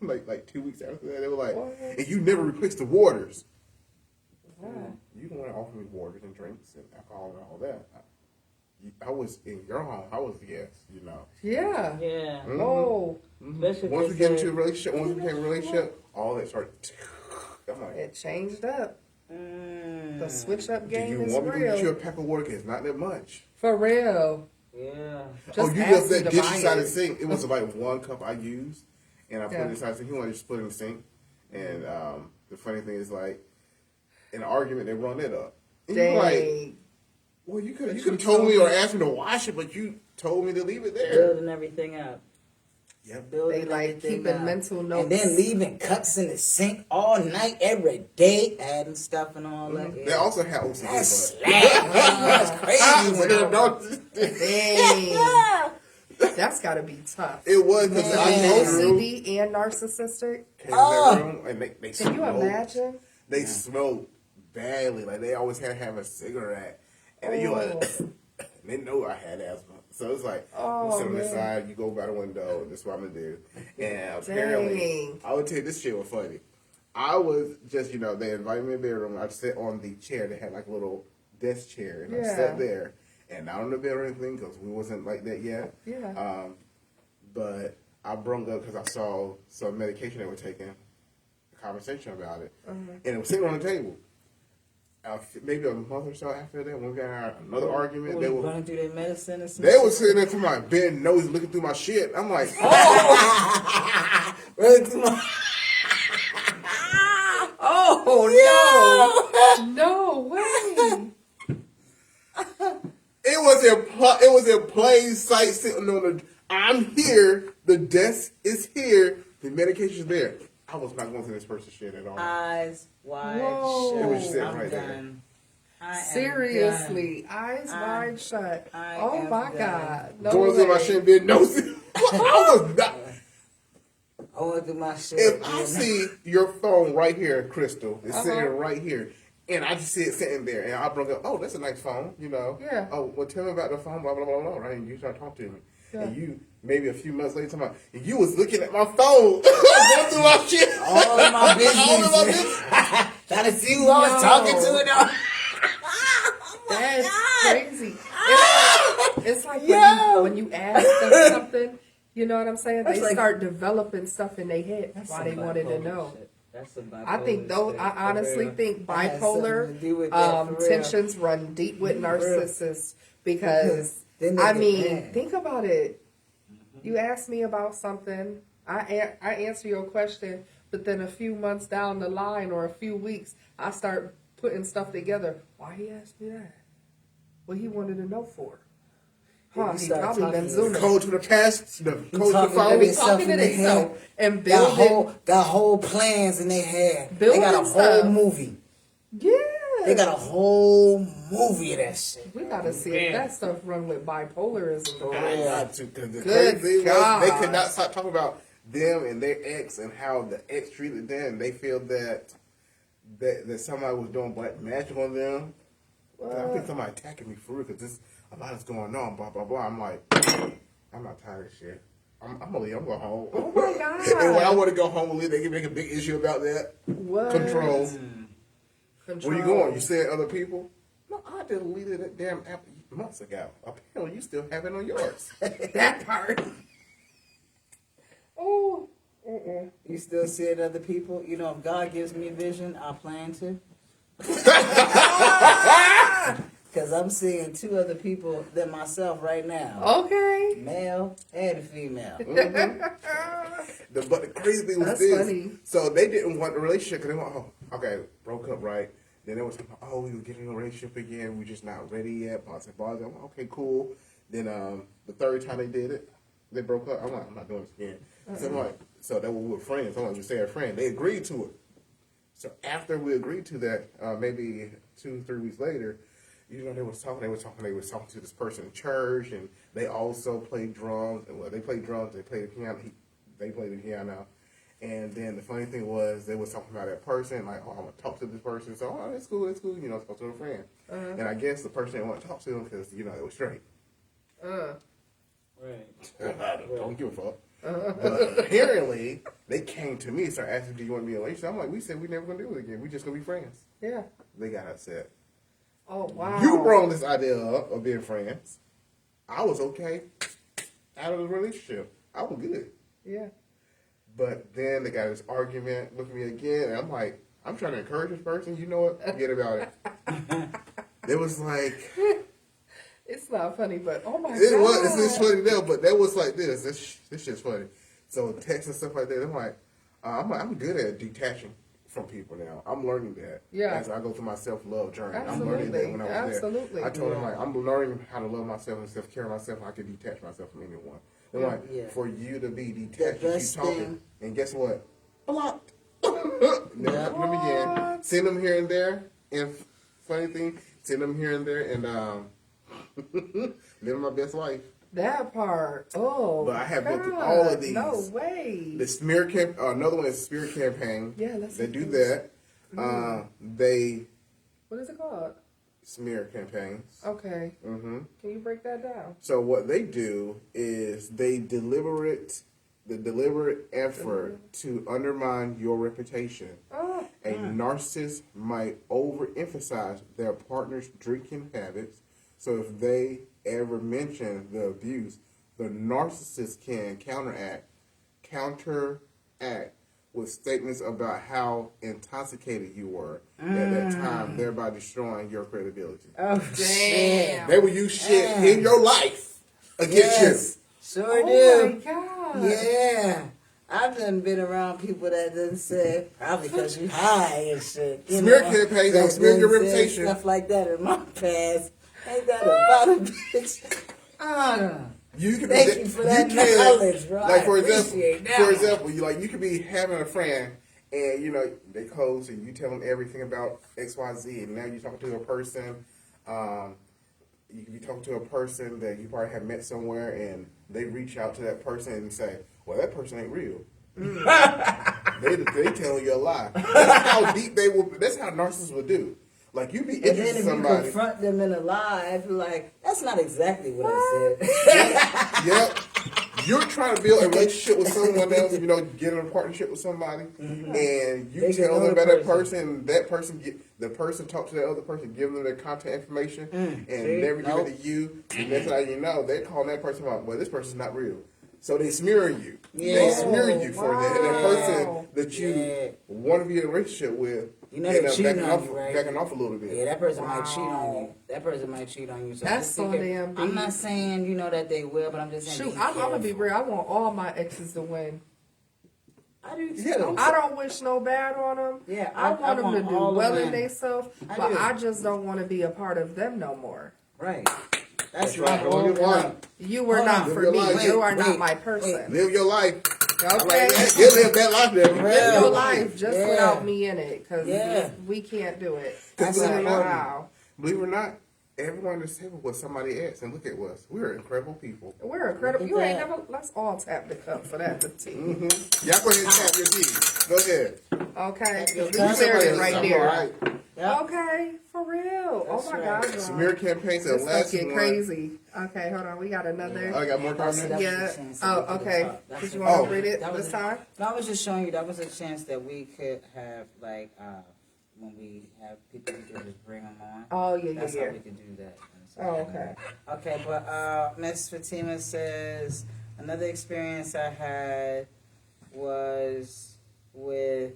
like 2 weeks after that. They were like, What? and you never replaced the waters. Yeah. You don't want to offer me waters and drinks and alcohol and all that. I was in your home. I was the guest, you know. Yeah. Yeah. Oh, Especially Once we if get they into a say, relationship, once we became a relationship, all that started. I'm like, it changed up. The switch up do game you is want me to get you a real. pack of water? 'Cause it's not that much. For real. yeah. Just You ask left me that to dish buy inside the it. sink. It was like one cup I used, and I put Yeah. it inside the sink. He wanted to just put it in the sink. And the funny thing is, like, in an argument, they run it up. And you're like, Dang. well, you could you have told told me or me. asked me to wash it, but you told me to leave it there. Building everything up. Yep. Building They like everything keeping up. mental notes. And then leaving cups in the sink all night, every day, adding stuff and all that. They also have OCD, That's but slack, man. That's crazy. Dang. That's got to be tough. it was because I came through OCD and narcissistic. in their room, and they Can you smoked. imagine? They smoked badly. Like, they always had to have a cigarette. And then you're like, they know I had asthma. So it's like, Oh, you sit on the man. side, you go by the window, that's what I'm going to do. And apparently, Dang. I would tell you, this shit was funny. I was just, they invited me in the bedroom. I sat on the chair. They had like a little desk chair. And I Yeah. sat there. And not on the bed or anything because we wasn't like that yet. Yeah. But I brung up because I saw some medication they were taking, a conversation about it. And it was sitting on the table. Maybe a month or so after that, when we got another argument, They they were were running through their medicine and some they shit. was sitting there to my bed nose looking through my shit. I'm like, Running through my... Oh, no. No way. it was in plain sight sitting on the. I'm here. The desk is here. The medication's there. I was not going through this person's shit at all. Eyes wide Whoa. shut. It was sitting I'm right there. done. I am Seriously, eyes I- wide shut. I Oh am my done. God. No Going through my way. shit being nosy. I was not. done. I went through my shit. If I see your phone right here, Crystal, it's Uh-huh. sitting right here, and I just see it sitting there, and I bring up, oh, that's a nice phone, you know. Yeah. Oh, well, tell me about the phone, blah, blah, blah, blah, right? And you start talking to me. Yeah. And you, maybe a few months later, talking about, and you was looking at my phone, going through my shit. all of my business. All of my business. Trying to see who I was talking to. And all. That's crazy. It's like Yo. when you ask them something, you know what I'm saying? That's They like- start developing stuff in their head That's why some they wanted to bipolar know. shit. That's some I think bipolar those. shit, I for honestly real. think That has something bipolar to do with that, for real. tensions run deep with narcissists because Then they I get mean, mad. think about it. You ask me about something, I answer your question, but then a few months down the line or a few weeks, I start putting stuff together. Why he asked me that? What he wanted to know for? Then Huh? you He start probably talking been to zooming. Code to the past, the code to the talking to phone. Be himself talking to in their themselves head. and Got building. whole plans in their head. They Building got a whole stuff. movie. Yeah. They got a whole movie of that shit. We gotta see if that stuff run with bipolarism. For I real. got to, 'cause the Good crazy was God. they could not stop talking about them and their ex and how the ex treated them. They feel that somebody was doing black magic on them. I think somebody attacking me for real because this a lot is going on. Blah blah blah. I'm like, I'm not tired of shit. I'm gonna leave. I'm going home. Oh my God. And when I want to go home and leave, they can make a big issue about that. What? Control. Control. Where you going? You said other people? No, I deleted that damn app months ago. Apparently, you still have it on yours. That part. Oh. You still see it other people? You know, if God gives me a vision, I plan to. Because I'm seeing two other people than myself right now. Okay. Male and female. But the crazy thing was That's this. funny. So they didn't want the relationship because they went, oh, okay, broke up, right? Then they was talking about, oh, we were getting in a relationship again. We're just not ready yet. Blah, blah, blah. Okay, cool. Then the third time they did it, they broke up. I'm like, I'm not doing this again. So I'm like, so they were friends. I'm like, we say a friend. They agreed to it. So after we agreed to that, maybe 2-3 weeks later, you know, they was talking to this person in church, and they also played drums. And well, they played drums, they played the piano. They played the piano. And then the funny thing was, they was talking about that person, like, oh, I'm gonna talk to this person. So, oh, it's cool, you know, talk to a friend. And I guess the person didn't want to talk to them because, you know, they were straight. Right. Don't give a fuck. But apparently, they came to me and started asking, do you want to be in a relationship? I'm like, we said we never gonna do it again. We just gonna be friends. Yeah. They got upset. Oh wow. You brought this idea up of being friends. I was okay out of the relationship. I was good. Yeah. But then they got this argument with me again, and I'm like, I'm trying to encourage this person. You know what? Forget about it. It was like, It's not funny, but oh my God. it was. It's funny now, but that was like this. This shit's funny. So text and stuff like that. I'm like, I'm good at detaching from people now. I'm learning that. Yeah. As I go through my self-love journey. I'm Absolutely. learning that when I was Absolutely. there. I told him, like, I'm learning how to love myself and self-care myself. I can detach myself from anyone. And like, Yeah. for you to be detached, The you best keep talking. thing- And guess what? Blocked. Never Yeah. them again. Send them here and there. And funny thing, send them here and there. And living my best life. That part. Oh. But I have been through God, all of these. No way. The smear camp. Another one is Spirit Campaign. Yeah, let's They see do this. that. They What is it called? smear campaigns. Okay. hmm Can you break that down? So what they do is the deliberate effort to undermine your reputation. Oh. A narcissist might overemphasize their partner's drinking habits. So if they ever mention the abuse, the narcissist can counteract with statements about how intoxicated you were at that time, thereby destroying your credibility. Oh, Damn. They will use shit in your life against Yes. Sure Oh do. my God. Yeah. I've done been around people that done said, probably because you high and shit. You Smear know, campaigns that don't smear your done said reputation. Stuff like that in my past. Ain't that about a bitch? You can Thank be, you for that knowledge, bro. Like I for appreciate that example, one. you could be having a friend and they close, and you tell them everything about XYZ, and now you're talking to a person. You can be talking to a person that you probably have met somewhere, and they reach out to that person and say, "Well, that person ain't real." They telling you a lie. That's how deep they will. That's how narcissists will do. Like you be And then interested if in you somebody. confront them in a lie, you're like, that's not exactly what I said. Yep. You're trying to build a relationship with someone else, get in a partnership with somebody, and you They tell know them the about that person. person, that person, the person talk to the other person, give them their contact information, and see? never Nope. give it to you. And that's how you know they're calling that person out. Well, this person's not real. So they smear you. Yeah. They smear you for that. And that Wow. person that you Yeah. want to be in a relationship with, You know they cheating backing on off, you, right? backing off a little bit. Yeah, that person might cheat on Wow. you. That person might cheat on you. So That's just so be careful. damn I'm deep. not saying that they will, but I'm just saying. Shoot, be I'm gonna be careful. real. I want all my exes to win. I do too. Yeah. I don't wish no bad on them. Yeah, I want them to do all of well in them. themselves, I but do. I just don't want to be a part of them no more. Right. That's my right. whole Hold your point. line. You were Hold not on. for Live me. your life. You are Wait, not my wait. person. Live your life. I like Okay. that. You live that life there. Live Yeah. your life just Yeah. without me in it, because Yeah. we can't do it. That's Believe it or right. not, Wow. believe it or not, everyone at this table was somebody else, and look at us. We're incredible people. We're incredible. Look at You ain't that. never. Let's all tap the cup for that, the tea. Y'all go ahead and tap your tea. Go ahead. Okay, your we cup. cleared it I'm right all there. right. Yep. Okay, for real. That's oh my right. God, y'all. Smear campaign said This last stuff get one. crazy. Okay, hold on. We got another. Oh, I got more That was comments. Yeah. a chance to Oh, get to the okay. top. That's Did you a- want Oh. to read it That was this a- time? No, I was just showing you that was a chance that we could have, like, when we have people, we could just bring them on. Oh yeah, That's yeah, how we could do that. Oh, okay. Okay, but Miss Fatima says another experience I had was with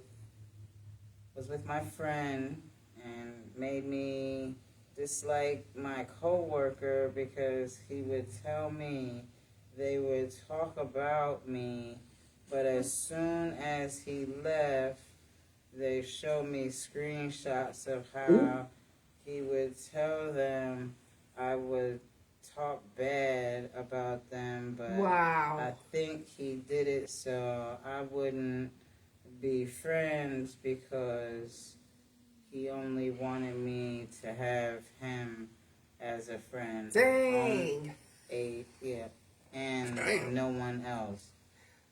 my friend and made me dislike my coworker because he would tell me they would talk about me, but as soon as he left, they showed me screenshots of how he would tell them I would talk bad about them, but I Wow. think he did it so I wouldn't be friends because he only wanted me to have him as a friend. Dang. And Damn. no one else.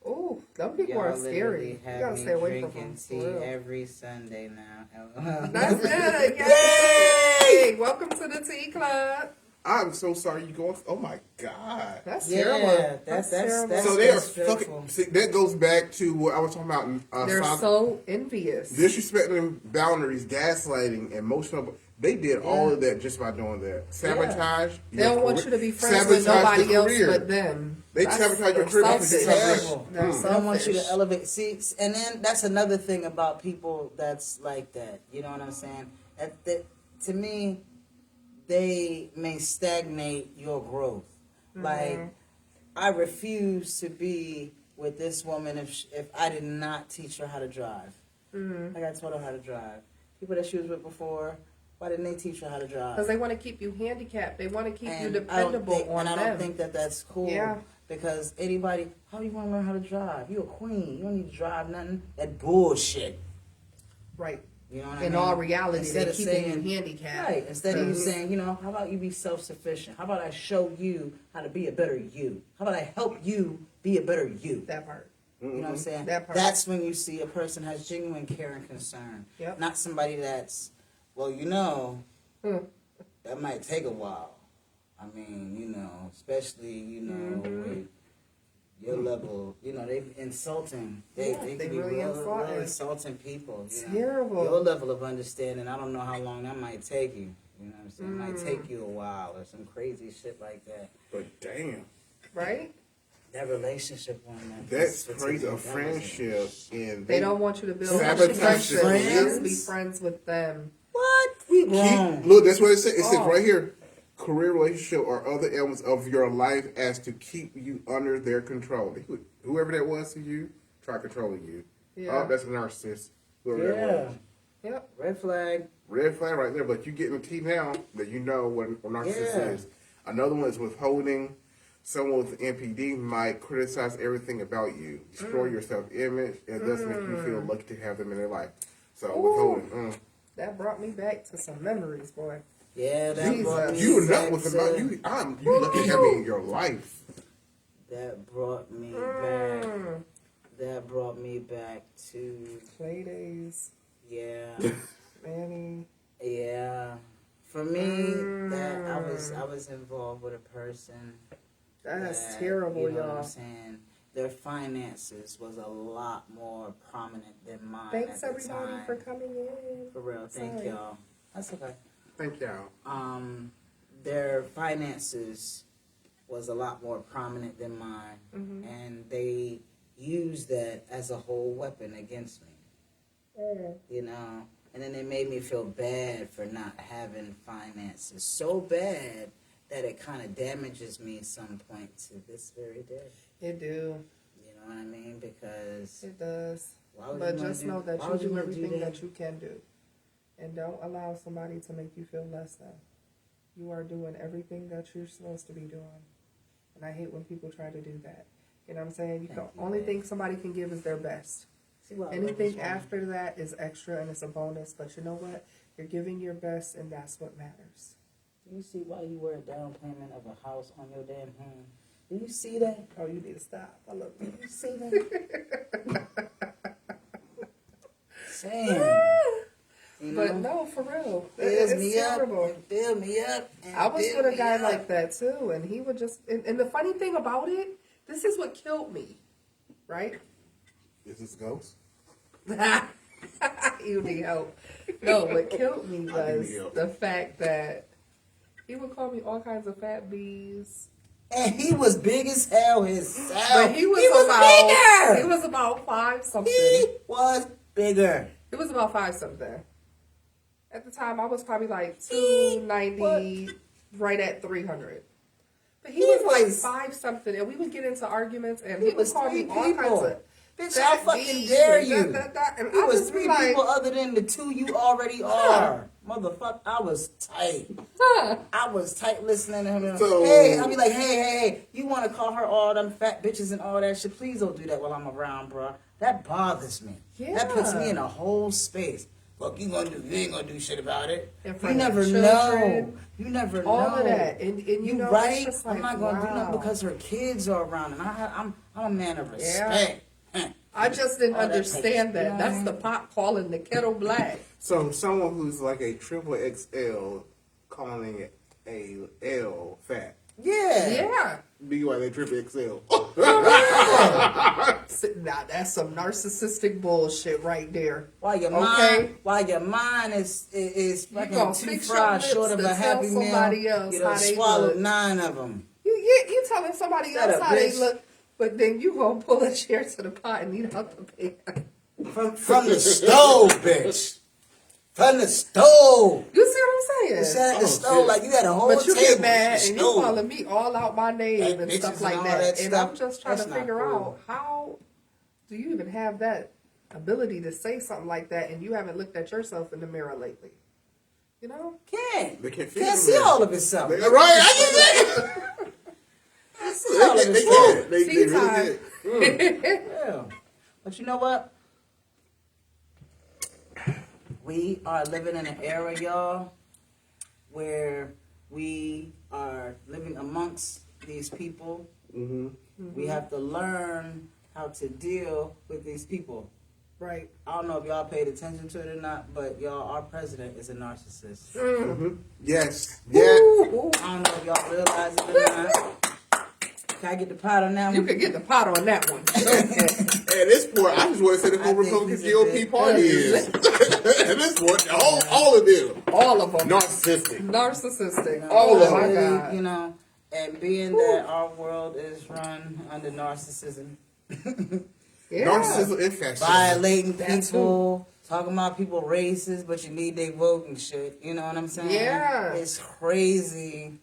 Ooh, them people Y'all are scary. literally You have gotta me stay away from drinking them. For tea real. every Sunday now. That's good. Yay! Welcome to the tea club. I'm so sorry you going. Oh my God. That's Yeah, terrible. that's terrible. So they are that's fucking. dreadful. See, that goes back to what I was talking about. They're so envious. Disrespecting boundaries, gaslighting, emotional. They did all of that just by doing that. Sabotage. They don't want you to be friends with sabotage nobody your else career. but them. They sabotage your career because selfish. you're selfish. Terrible. They're They don't want you to selfish. elevate. See, and then that's another thing about people that's like that. You know what I'm saying? To me, they may stagnate your growth. Like, I refuse to be with this woman if I did not teach her how to drive. Like I taught her how to drive. People that she was with before, why didn't they teach her how to drive? Because they want to keep you handicapped. They want to keep you And dependable on I them. don't think that that's cool. Yeah. Because anybody, how do you want to learn how to drive? You a queen. You don't need to drive nothing. That bullshit. Right. You know what I In mean? all reality, Instead they're of keeping saying, you handicapped. Right. Instead of you saying, how about you be self-sufficient? How about I show you how to be a better you? How about I help you be a better you? That part. You know what I'm saying? That part. That's when you see a person has genuine care and concern. Yep. Not somebody that's, that might take a while. I mean, especially, with your level, they insulting. They they can be really real insulting. insulting people. Terrible. Your level of understanding, I don't know how long that might take you. You know what I'm saying? It might take you a while or some crazy shit like that. But damn, Right? That relationship on that. that's that crazy. A was- friendship, and They don't want you to build Sabotage friendships. friends. Just be friends with them. What? We grown. Look, that's what it says. It says Oh. right here: career, relationship, or other elements of your life as to keep you under their control. Whoever that was to you, try controlling you. Yeah. Oh, that's a narcissist. Whoever that Yeah. was. Yep. Red flag. Red flag right there, but you getting the tea now that you know what narcissist Yeah. is. Another one is withholding. someone with NPD might criticize everything about you, destroy your self-image. It doesn't make you feel lucky to have them in their life. So withholding. That brought me back to some memories, boy. Yeah, that brought me You know back what's to- about you. You lucky to have me in your life. That brought me back. That brought me back to Play days, yeah, Manny. yeah. For me, that I was involved with a person. That's that, terrible, you know what y'all. I'm saying? Their finances was a lot more prominent than mine. Thanks at the everybody time. for coming in. For real, thank Sorry. y'all. That's okay. Thank y'all. Their finances was a lot more prominent than mine, and they used that as a whole weapon against me. You know, and then it made me feel bad for not having finances so bad that it kind of damages me at some point to this very day. It do. You know what I mean? Because It does. why would But you wanna just do- know that why you would do wanna everything that you can do. And don't allow somebody to make you feel less than. You are doing everything that you're supposed to be doing. And I hate when people try to do that. You know what I'm saying? You can Thank you, only babe. thing somebody can give is their best. See what I love Anything this one? after that is extra and it's a bonus. But you know what? You're giving your best and that's what matters. Do you see why you were a down payment of a house on your damn home? Do you see that? Oh, you need to stop. I love you. You see that? Sam. You know? But no, for real. Fills It's me up. terrible. And fill me up. And I was fill with a me guy up. like that too, and he would just. And the funny thing about it, this is what killed me, right? Is this ghost? You need help. No, what killed me I need was help. the fact that he would call me all kinds of fat bees. And he was big as hell himself. But he was bigger. He was about 5 something. He was bigger. It was about 5 something. At the time, I was probably like 290, right at 300. But he was like 5 something, and we would get into arguments, and he would was call me 3 all kinds people. of. Bitch, how fat fucking bees dare and you? and He I was just 3 be like, people other than the 2 you already are. Motherfucker, I was tight. I was tight listening to him. So- Hey, I'll be like, hey, you want to call her all them fat bitches and all that shit? Please don't do that while I'm around, bro. That bothers me. That puts me in a whole space. Fuck you gonna do? You ain't gonna do shit about it. In You front of never children, know. You never know. all of that, and you know, right? it's just I'm like, not gonna do wow. nothing because her kids are around, and I'm a man of respect. I just didn't All that understand type of shit, that. you know That's what I the mean? pot calling the kettle black. So someone who's like a triple XL calling it a L fat. Yeah. Yeah. Be why they triple XL. Now that's some narcissistic bullshit right there. While your Okay. mind is You fucking gonna 2 fix your fries lips short of to a tell happy meal. somebody else You how done they swallowed look. 9 of them. You telling somebody Shut else up, how they bitch. look, but then you gonna pull a chair to the pot and eat out the pan. From the stove, bitch. From the stove. You see what I'm You saying? sat at the Oh, stove shit. like you had a whole But you table. get mad the and you stove. calling me all out my name Like and bitches stuff and like all that. that And stuff. I'm just trying That's to not figure cool. out how do you even have that ability to say something like that and you haven't looked at yourself in the mirror lately. You know? Can't. They can't Can't see see them. all of himself. Right? I just See all of they himself. can't. They Tea really time. can't. Yeah. But you know what? We are living in an era, y'all, where we are living amongst these people. We have to learn how to deal with these people. Right. I don't know if y'all paid attention to it or not, but y'all, our president is a narcissist. Yes. Yeah. I don't know if y'all realize it or not. Can I get the pot on that You one? could get the pot on that one. At this point, I just want to say the I whole think Republican he's a GOP bit- party is. At this point, all of them. All of them. Narcissistic. Narcissistic. All of Oh my Really, God. you know, and being that our world is run under narcissism, Yeah. Narcissism and fascism. violating That people, talking about people racist, but you need their vote and shit. You know what I'm saying? Yeah. It's crazy.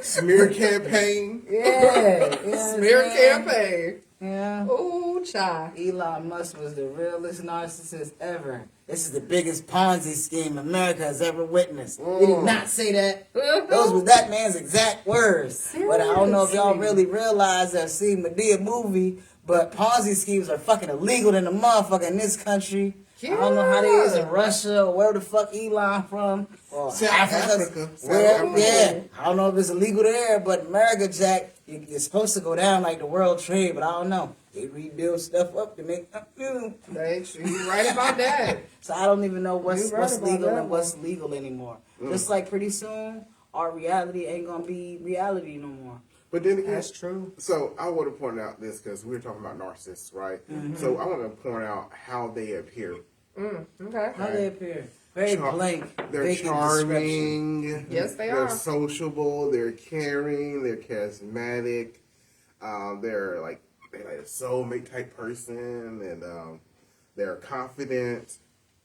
Smear campaign. Yeah. Smear campaign. You Yeah. Ooh, child. Elon Musk was the realest narcissist ever. This is the biggest Ponzi scheme America has ever witnessed. He did not say that. Those were that man's exact words. But I don't know if y'all Seriously. really realize that seen Medea movie, but Ponzi schemes are fucking illegal in the motherfucker in this country. I don't know how they is in Russia or where the fuck Elon from. Or South Africa. Africa. Where, South Africa. yeah. I don't know if it's illegal there, but America, Jack, it's supposed to go down like the world trade, but I don't know. They rebuild stuff up to make You right about that. So I don't even know what's You right about legal that and what's legal anymore. Just like pretty soon, our reality ain't gonna be reality no more. But then again, That's true. So I want to point out this because we were talking about narcissists, right? So I want to point out how they appear. Okay. How they appear? Very blank. They're vacant charming. Yes, they They're are. sociable. They're caring. They're charismatic. They're like a soulmate type person, and they're confident,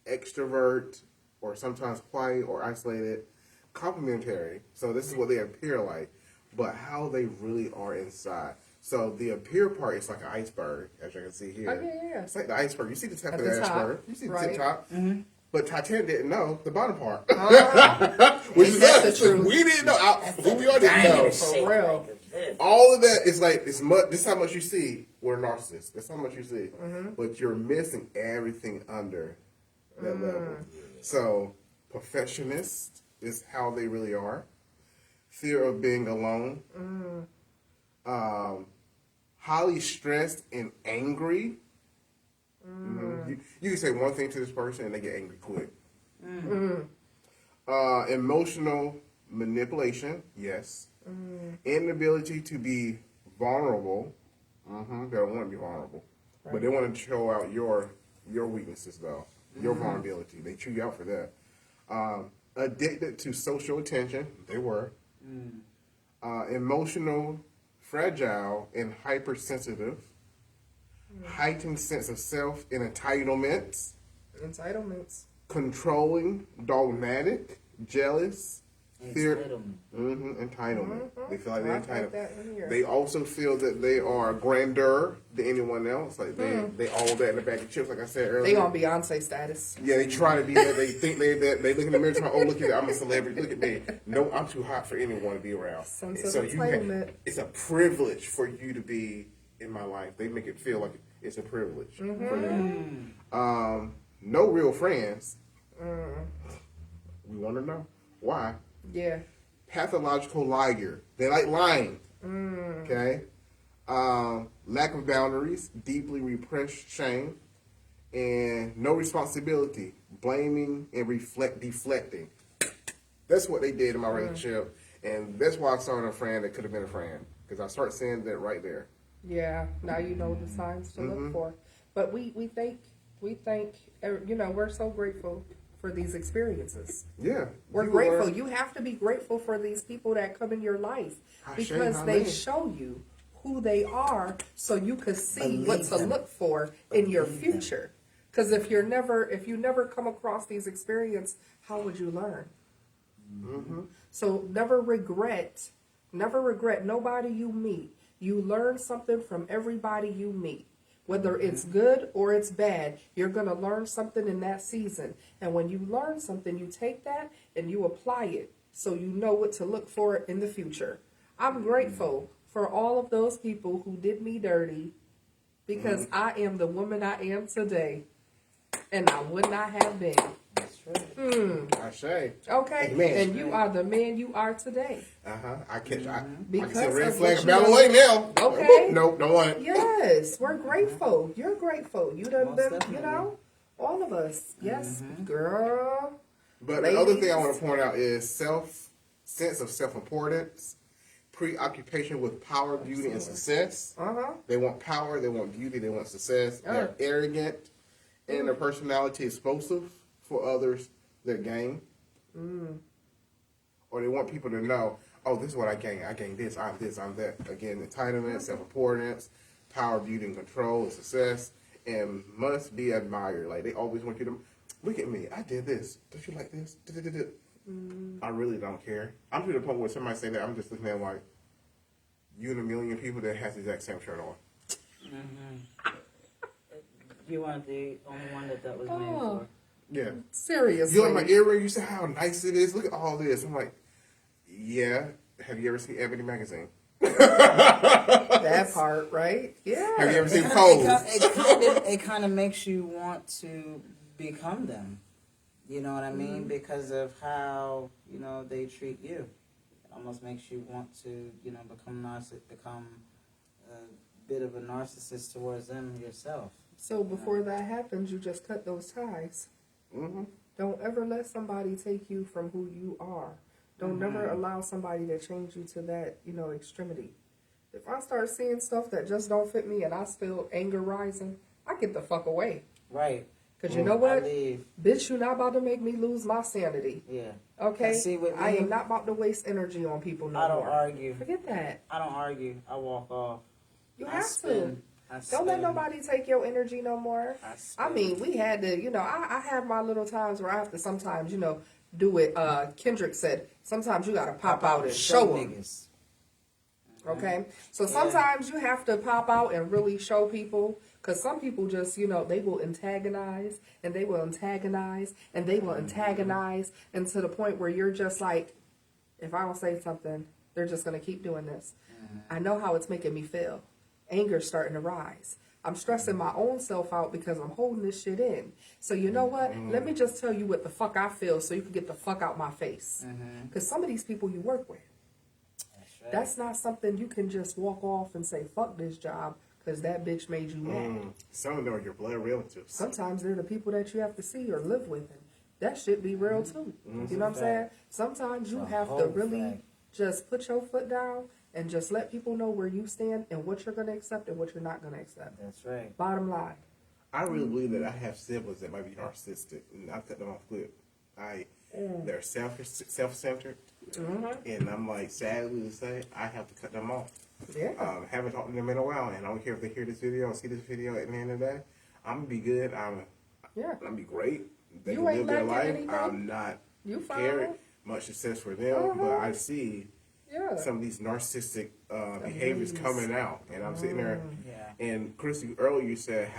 extrovert, or sometimes quiet or isolated, complimentary. So this is what they appear like, but how they really are inside. So the appear part is like an iceberg, as you can see here. Oh, yeah. It's like the iceberg. You see the tip At of the the top, iceberg. You see the right. tip top. But Titanic didn't know the bottom part. Which Ain't is that us. the truth? We didn't know. Who we are didn't know. For real. All of that is like, it's much, this is how much you see. We're narcissists. That's how much you see. But you're missing everything under that level. So, perfectionist is how they really are. Fear of being alone. Highly stressed and angry. You can say one thing to this person and they get angry quick. Emotional manipulation, yes. Inability to be vulnerable. They don't want to be vulnerable, but they want to show out your weaknesses though, your vulnerability. They chew you out for that. Addicted to social attention, they were. Emotional, fragile, and hypersensitive. Heightened sense of self and entitlement. Entitlements. Controlling, dogmatic, jealous, fear. Entitlement. Entitlement. They feel like they're I like entitled. that in here. They also feel that they are grander than anyone else. Like they all that in a bag of chips, like I said earlier. They on Beyonce status. Yeah, they try to be that. They think they that. They look in the mirror, try. Oh, look at that! I'm a celebrity. Look at me. No, I'm too hot for anyone to be around. Sense And of so entitlement. it's a privilege for you to be in my life. They make it feel like it's a privilege for them. No real friends. We want to know why. Yeah. Pathological liar. They like lying. Okay. Lack of boundaries, deeply repressed shame, and no responsibility, blaming and deflecting. That's what they did in my relationship, and that's why I started a friend that could have been a friend, because I start seeing that right there. Yeah. Now you know the signs to look for. But we think, we're so grateful for these experiences. Yeah, We're you grateful. are- You have to be grateful for these people that come in your life Hashem, because they amen. show you who they are so you can see Believe what to them. look for in your Believe them. future. Because if you never come across these experiences, how would you learn? So never regret nobody you meet. You learn something from everybody you meet. Whether it's good or it's bad, you're going to learn something in that season. And when you learn something, you take that and you apply it so you know what to look for in the future. I'm grateful for all of those people who did me dirty because I am the woman I am today. And I would not have been. That's right. I say. Okay? Amen. And you are the man you are today. I catch. I Because can see a red of flag what battle you away now. Okay. Nope, don't want it. Yes, we're grateful. You're grateful. You done Most been, definitely. all of us. Yes, girl. But the other thing I Ladies. want to point out is sense of self-importance, preoccupation with power, beauty, and success. They want power, they want beauty, they want success. They're arrogant, and their personality is explosive for others. Their gain, or they want people to know, oh, this is what I gain. I gain this. I'm that. Again, entitlement, self-importance, power, beauty, and control, and success, and must be admired. Like they always want you to look at me. I did this. Don't you like this? I really don't care. I'm to the point where somebody say that I'm just looking at them like, you and a million people that has the exact same shirt on. You weren't the only one that was made Oh. for. Yeah. Seriously. You like my earring? You said how nice it is. Look at all this. I'm like, yeah. Have you ever seen Ebony magazine? That part, right? Yeah. Have you ever seen It Pose? kind of makes you want to become them. You know what I mean? Because of how, they treat you. It almost makes you want to, become a bit of a narcissist towards them yourself. So before that happens, you just cut those ties. Mm-hmm. Don't ever let somebody take you from who you are. Don't never allow somebody to change you to that, extremity. If I start seeing stuff that just don't fit me and I feel anger rising, I get the fuck away. Right. Because you know what? I leave. Bitch, you're not about to make me lose my sanity. Yeah. Okay? See, with me, I am not about to waste energy on people no I don't more. argue. Forget that. I don't argue. I walk off. You I have spin. to. I Don't let spin. nobody take your energy no more. I spin. I mean, we had to, I have my little times where I have to sometimes, do it. Kendrick said, sometimes you got to pop out and show them. niggas. Okay? So sometimes you have to pop out and really show people. Because some people just, they will antagonize and they will antagonize and they will antagonize. And to the point where you're just like, if I don't say something, they're just going to keep doing this. I know how it's making me feel. Anger's starting to rise. I'm stressing my own self out because I'm holding this shit in. So you know what? Let me just tell you what the fuck I feel so you can get the fuck out my face. Because some of these people you work with, That's right. that's not something you can just walk off and say, fuck this job because that bitch made you mad. Some of them are your blood relatives. Sometimes they're the people that you have to see or live with. And that shit be real too. You know what I'm saying? Sometimes you A have to whole really fact. just put your foot down and just let people know where you stand and what you're going to accept and what you're not going to accept. That's right. Bottom line. I really believe that I have siblings that might be narcissistic, and I cut them off quick. They're self-centered, and I'm like, sadly to say, I have to cut them off. Yeah. Haven't talked to them in a while, and I don't care if they hear this video or see this video. At the end of the day, I'm gonna be good. I'm gonna be great. They You can ain't live their lacking life. anything. I'm not You fine. caring. Much success for them, but I see Yeah. some of these narcissistic behaviors coming out, and I'm sitting there. Yeah. And Chrissy, earlier you said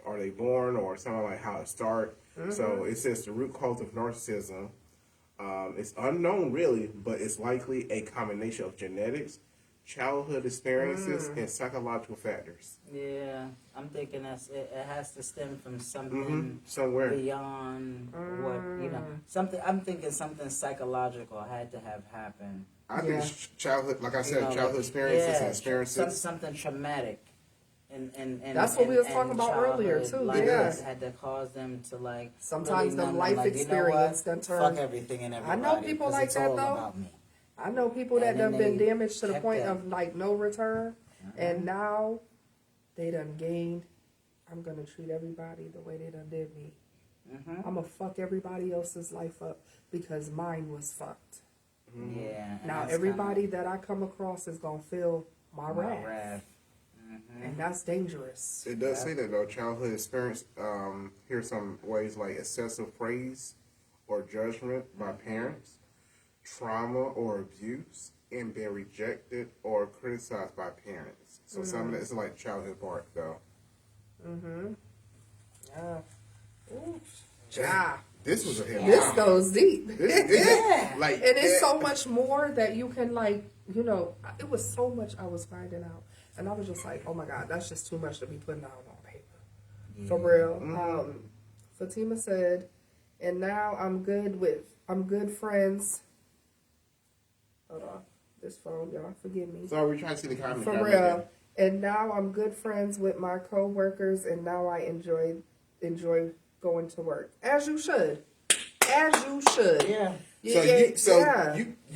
are they born or something like how it starts. So it says the root cause of narcissism. It's unknown really, but it's likely a combination of genetics, childhood experiences, and psychological factors. Yeah. I'm thinking it has to stem from something Somewhere. beyond what, something. I'm thinking something psychological had to have happened. I think it's childhood, like I said, like, childhood experiences and yeah, experiences. something traumatic. And That's what we was talking and about earlier, childhood too, life yeah. had to cause them to like. Sometimes really them numb life like, experience you know what? done turn- Fuck everything and I everybody. know people 'cause like it's that, all though. about me. I know people that And then done been they damaged to the kept point that. of like no return, and now they done gained. I'm gonna treat everybody the way they done did me. I'm gonna fuck everybody else's life up because mine was fucked. Yeah. and Now that's everybody that I come across is gonna feel my kinda my wrath, wrath. and that's dangerous. It does say that though, childhood experience. Here's some ways like excessive praise or judgment by parents, trauma or abuse, and being rejected or criticized by parents. So some of that is like childhood part though. Yeah. Ooh. Ja. This was a hit. This goes deep. This, like, And it's so much more that you can it was so much I was finding out. And I was just like, oh my God, that's just too much to be putting out on paper. For real. Fatima said, and now I'm good friends. Hold on. This phone, y'all, forgive me. Sorry, we're trying to see the comment. For real. And now I'm good friends with my coworkers, and now I enjoy going to work. As you should. As you should. Yeah. You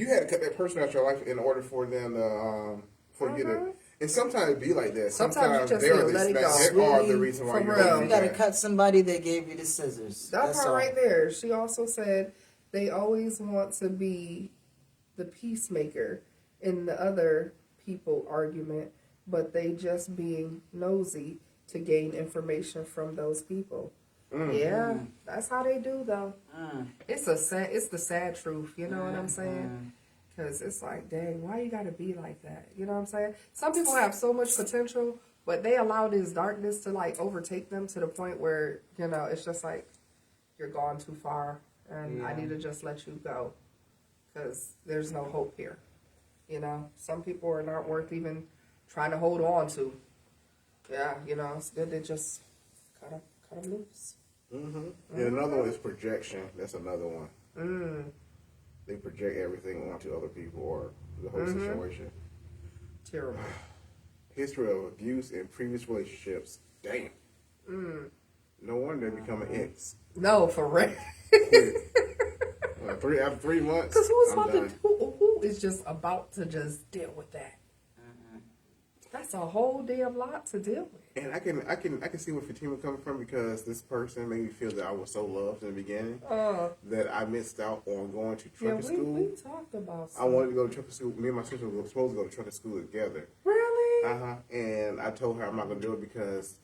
had to cut that person out of your life in order for them to you to. And sometimes it be like that. Sometimes you just they're need to let it go. they are the reason why For you're real. like You gotta that. cut somebody. They gave you the scissors. That That's part all. right there. She also said they always want to be the peacemaker in the other people argument, but they just being nosy to gain information from those people. Yeah, that's how they do though. It's the sad truth. You know what I'm saying? Because it's like, dang, why you gotta be like that? You know what I'm saying? Some people have so much potential, But they allow this darkness to like overtake them to the point where, you know, it's just like you're gone too far and I Yeah. need to just let you go because there's no hope here. You know, some people are not worth even trying to hold on to. Yeah, you know, it's good to just cut them loose. And another one is projection. That's another one. They project everything onto other people or the whole situation. Terrible. History of abuse in previous relationships. Damn. No wonder they become an ex. No, for real. After 3 months. Because who's I'm about done. to, who is just about to just deal with that? That's a whole damn lot to deal with. And I can see where Fatima coming from because this person made me feel that I was so loved in the beginning that I missed out on going to Yeah, trucking school. we talked about I wanted to go to trucking school. Me and my sister were supposed to go to trucking school together. Really? And I told her I'm not gonna do it because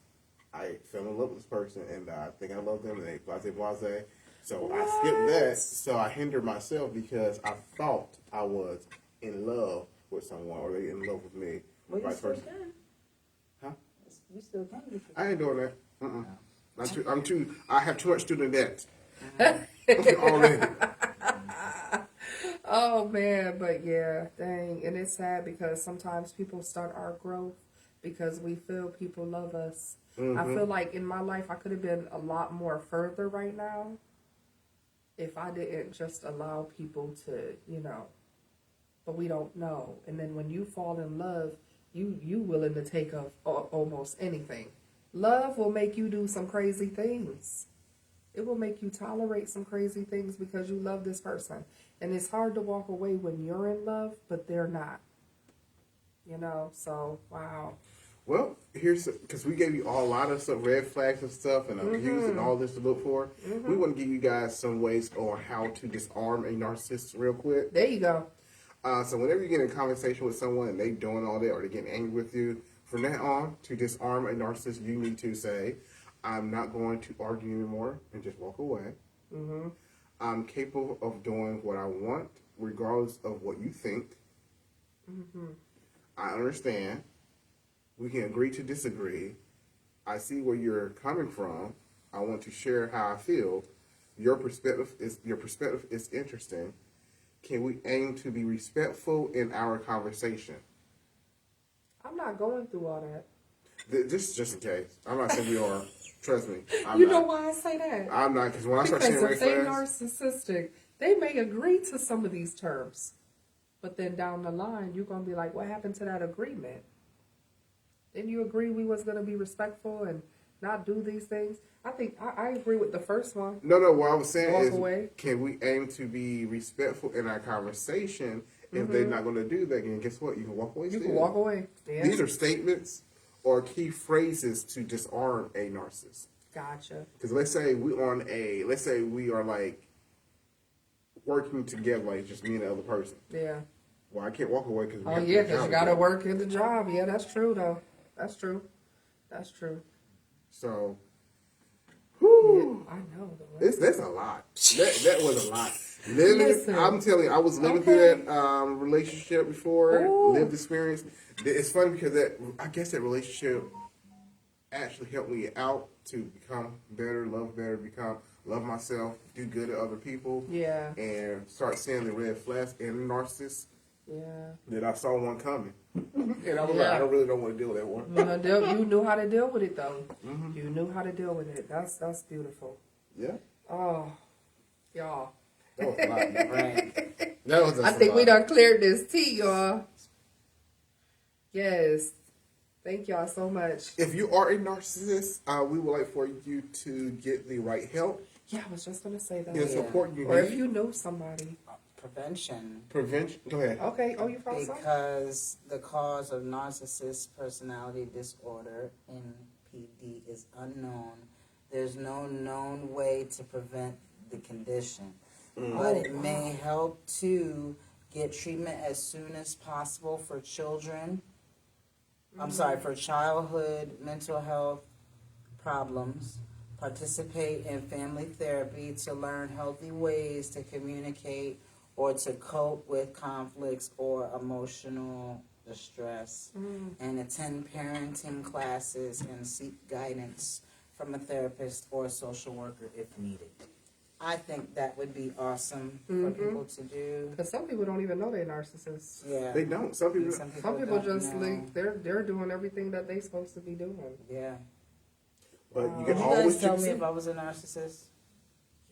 I fell in love with this person and I think I love them and they blase. So I skipped that. So I hindered myself because I thought I was in love with someone or they in love with me. Well, you Vice still versa. can. Huh? You still can. If you I ain't doing that. I have too much student debt. Already. Oh man, but yeah, dang. And it's sad because sometimes people start our growth because we feel people love us. I feel like in my life I could have been a lot more further right now if I didn't just allow people to, you know, but we don't know. And then when you fall in love, you willing to take of almost anything. Love will make you do some crazy things. It will make you tolerate some crazy things because you love this person. And it's hard to walk away when you're in love, but they're not. You know, so wow. Well, here's because we gave you a lot of some red flags and stuff and abuse and all this to look for. We want to give you guys some ways on how to disarm a narcissist real quick. There you go. So whenever you get in a conversation with someone and they doing all that or they getting angry with you, from now on, to disarm a narcissist, you need to say, I'm not going to argue anymore and just walk away. I'm capable of doing what I want, regardless of what you think. I understand. We can agree to disagree. I see where you're coming from. I want to share how I feel. Your perspective is interesting. Can we aim to be respectful in our conversation? I'm not going through all that. This is just in case. I'm not saying we are. Trust me. I'm You not. know why I say that? I'm not, because when I start saying Because red if they flags, narcissistic, they may agree to some of these terms. But then down the line, you're going to be like, what happened to that agreement? Didn't you agree we was going to be respectful and not do these things? I think I agree with the first one. no, what I was saying Walk is, away. can we aim to be respectful in our conversation? If they're not going to do that, then guess what? You can walk away. You still. can walk away. Yeah. These are statements or key phrases to disarm a narcissist. Gotcha. Because let's say we are like working together, like just me and the other person. Yeah. Well, I can't walk away because Oh, yeah, because you got to work in the job. Yeah, that's true, though. That's true. That's true. So, Yeah, whew, I know. Though. that's a lot. That was a lot. Living, Listen. I'm telling you, I was living Okay. through that relationship before, Ooh. lived experience. It's funny because I guess that relationship actually helped me out to become better, love myself, do good to other people, Yeah. and start seeing the red flags in a narcissist. Yeah. That I saw one coming, and I was Yeah. like, I really don't want to deal with that one. You knew how to deal with it, though. You knew how to deal with it. That's beautiful. Yeah, Oh, y'all. that was a lot. Right. That was. I think we done cleared this tea, y'all. Yes. Thank y'all so much. If you are a narcissist, we would like for you to get the right help, Yeah, I was just going to say that. get the support you Or if need. you know somebody. Prevention. Prevention. Go ahead. Okay. Oh, you found something? Because the cause of narcissist personality disorder, NPD, is unknown. There's no known way to prevent the condition. But it may help to get treatment as soon as possible for children. I'm sorry, for childhood mental health problems. Participate in family therapy to learn healthy ways to communicate or to cope with conflicts or emotional the stress, and attend parenting classes and seek guidance from a therapist or a social worker if needed. I think that would be awesome for people to do. Because some people don't even know they're narcissists. Yeah. They don't. Some people. Some people don't just know. like they're doing everything that they supposed to be doing. Yeah. But you Would can you always guys tell me choose- if I was a narcissist?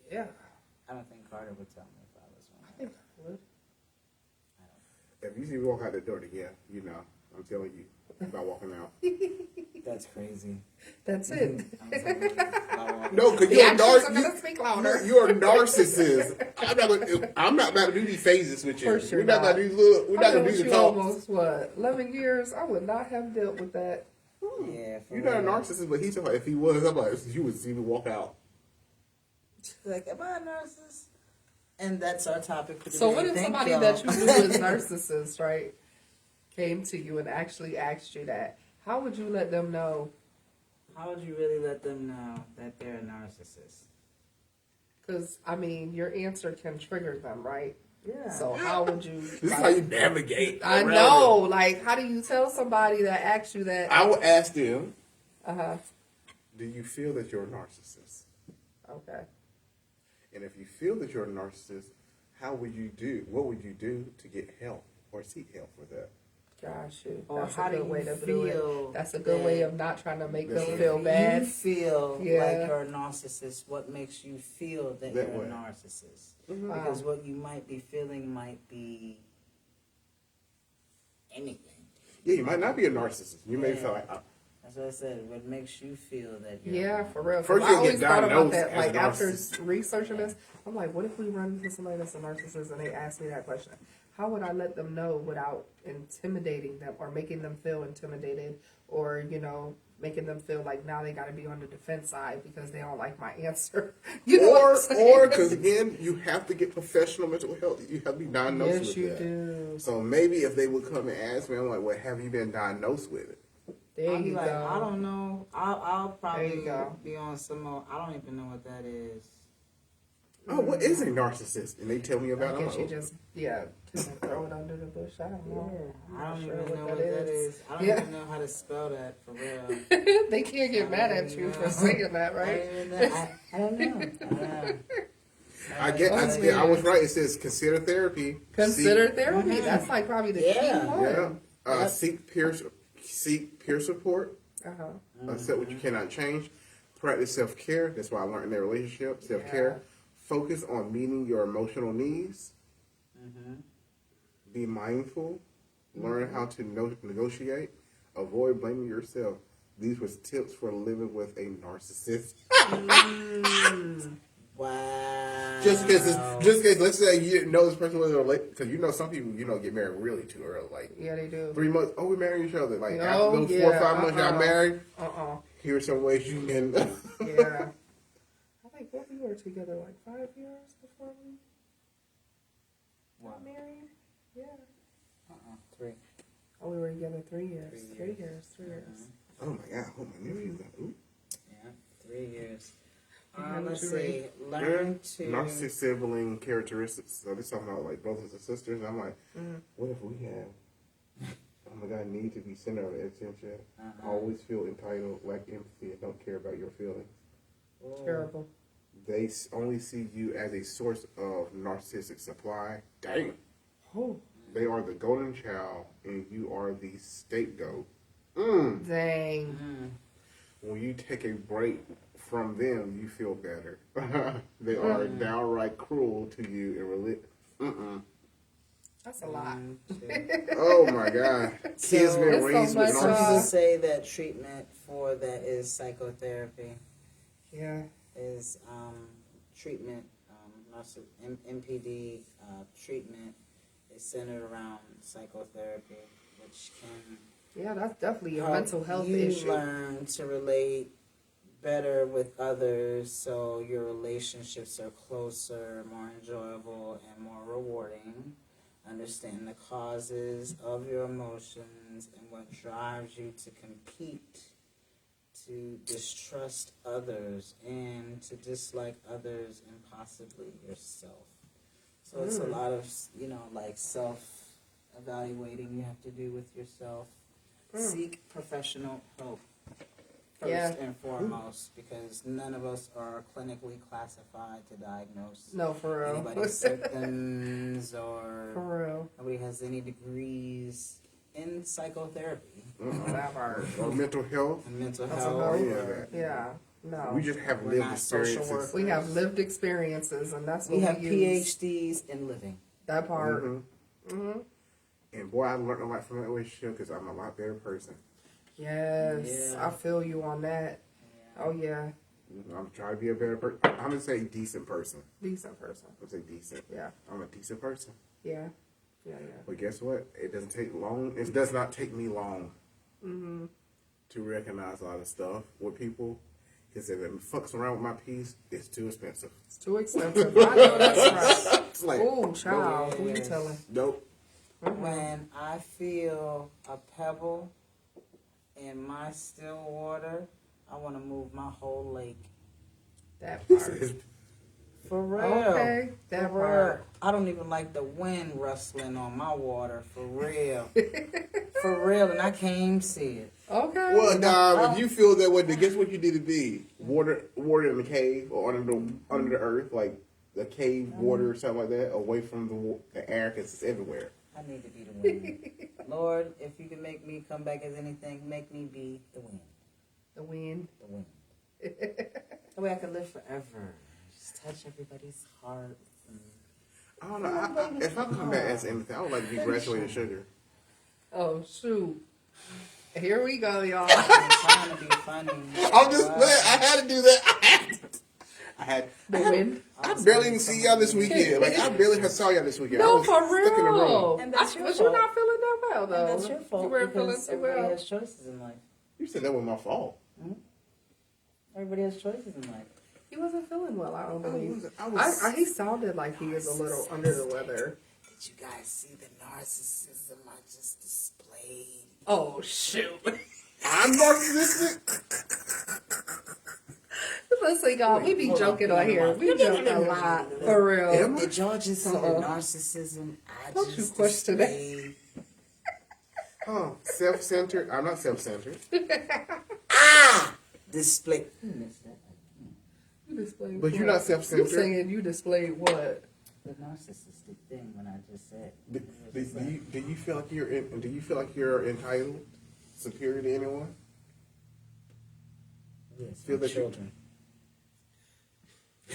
Yeah, I don't think Carter would tell me if I was one. I think I would. If you see me walk out the door, then yeah, you know, I'm telling you about walking out. That's crazy. That's it. I'm telling you about walking No, out. because The you're a actions are nar- gonna speak louder. you're a narcissist. I'm not about to do these phases with you. For sure We're not not. about to do little. We're not I've been gonna do with the you talk. almost what 11 years. I would not have dealt with that. Yeah, for You're not a real. narcissist, but he's talking. If he was, I'm like, you would see me walk out. Like, am I a narcissist? And that's our topic for today. So what if Thank somebody y'all. that you knew was narcissist, right, came to you and actually asked you that? How would you let them know? How would you really let them know that they're a narcissist? Because I mean, your answer can trigger them, right? Yeah. So how would you? This is how you navigate. I around know. it. Like, how do you tell somebody that asks you that? I will ask them, Uh-huh. do you feel that you're a narcissist? Okay. And if you feel that you're a narcissist, how would you do? What would you do to get help or seek help for that? Gosh, shoot. Or That's how a do good you way to do feel it. That's a good way that- of not trying to make That's them right. feel You bad. feel Yeah. like you're a narcissist. What makes you feel that That you're way. a narcissist? Wow. Because what you might be feeling might be anything. Yeah, you might not be a narcissist. You may Yeah. feel like, That's what I said. What makes you feel that you're Yeah, for real. 'Cause First I you'll always get thought about diagnosed that. as Like a after narcissist. researching this, I'm like, what if we run into somebody that's a narcissist and they ask me that question? How would I let them know without intimidating them or making them feel intimidated or making them feel like now they got to be on the defense side because they don't like my answer? You know what I'm saying? or because again, you have to get professional mental health. You have to be diagnosed yes, with you that. do. So maybe if they would come and ask me, I'm like, well, have you been diagnosed with it? There I'll be you like, go. I don't know. I'll probably There you go. be on some more. I don't even know what that is. Oh, what is a narcissist? And they tell me about I it. I'm guess you like, just kind of throw it under the bush. I don't know. I don't I'm even not know sure what that is. I don't Yeah. even know how to spell that for real. They can't get mad at you for saying that, right? I don't know. I get. I was right. It says consider therapy. Consider therapy. That's like probably the Yeah. key one. Yeah. Seek peer support. Uh-huh. Accept what you cannot change. Practice self-care. That's why I learned in their relationship. Self-care. Focus on meeting your emotional needs. Be mindful. Learn how to negotiate. Avoid blaming yourself. These was tips for living with a narcissist. Wow. Just in case, let's say you didn't know this person was related, because some people get married really too early, like Yeah, they do. 3 months. Oh, we married each other. Like Oh, after those 4 or 5 months y'all uh-uh. married. Uh-uh. Here's some ways you can. Yeah. I think we were together like 5 years before we got married. Yeah. 3. Oh, we were together 3 years. 3 3 years. 3 years. Oh my God! Oh, my nephew's got. Ooh. Yeah, 3 years. How Let's would you see. rate? Learn to. Narcissistic sibling characteristics. So this talking about like brothers and sisters. I'm like, what if we have? Oh my God! Need to be center of attention. Always feel entitled, lack empathy, and don't care about your feelings. Terrible. They only see you as a source of narcissistic supply. Dang. Oh, They are the golden child, and you are the scapegoat. dang. When you take a break from them, you feel better. They are downright cruel to you and That's a lot. Oh my God! Kids So- been It's so raised with much, Some people narcissists. say that treatment for that is psychotherapy. Yeah. Is treatment, MPD treatment is centered around psychotherapy, which can Yeah, that's definitely a help mental health you issue. learn to relate better with others, so your relationships are closer, more enjoyable, and more rewarding. Understand the causes of your emotions and what drives you to compete, to distrust others, and to dislike others and possibly yourself. So it's a lot of, like self evaluating you have to do with yourself. Seek professional help first Yeah. and foremost, because none of us are clinically classified to diagnose No, for real. anybody's symptoms, or For real. nobody has any degrees in psychotherapy That part. Or mental health. and mental Mental health. health. Yeah. Yeah. No. We just have We're lived not social experiences. workers. We have lived experiences, and that's what We have use. PhDs in living. That part. Mhm. And boy, I learned a lot from that relationship because I'm a lot better person. Yes, Yeah. I feel you on that. Oh yeah, I'm trying to be a better person. I'm gonna say decent person. decent person. I'm gonna say decent. Yeah, I'm a decent person. yeah, yeah. But guess what? It doesn't take long. It does not take me long to recognize a lot of stuff with people. Because if it fucks around with my peace, it's too expensive. It's too expensive. I know that's right. It's like, Oh, child, who you Yes. telling? nope. When I feel a pebble in my still water, I want to move my whole lake. That part. For real. Okay, that For real. part. I don't even like the wind rustling on my water. For real. For real. And I can't even see it. Okay. Well, Dom, if you feel that way, then guess what you need to be? Water in the cave or under the earth, like the cave water or something like that, away from the air, because it's everywhere. I need to be the wind. Lord, if you can make me come back as anything, make me be the wind. The wind. The wind. That way I can live forever. Just touch everybody's heart. I don't know. If I come back as anything, I would like to be graduated sugar. Oh shoot. Here we go, y'all. I'm trying to be funny. I'm just playing. I had to do that. I had. The wind. I barely even see y'all this weekend. Like I barely saw y'all this weekend. I No, was for stuck in the room. real. And that's your But you're fault. not feeling that well, though. And that's your fault You weren't feeling because too everybody well. has choices in life. You said that was my fault. Everybody has choices in life. He wasn't feeling well, I don't believe. I was. He sounded like he was a little under the weather. Did you guys see the narcissism I just displayed? Oh, shoot. I'm narcissistic. Listen, y'all, we be joking on here. We joke a lot, for real. Did y'all just see the narcissism I Don't just you question that. displayed? Oh, self-centered. I'm not self-centered. Display. You missed that. You displayed But you're what? not self-centered. You saying you displayed what? The narcissistic thing when I just said. Do you feel like you're entitled, superior to anyone? Yes, Feel my that you- children. I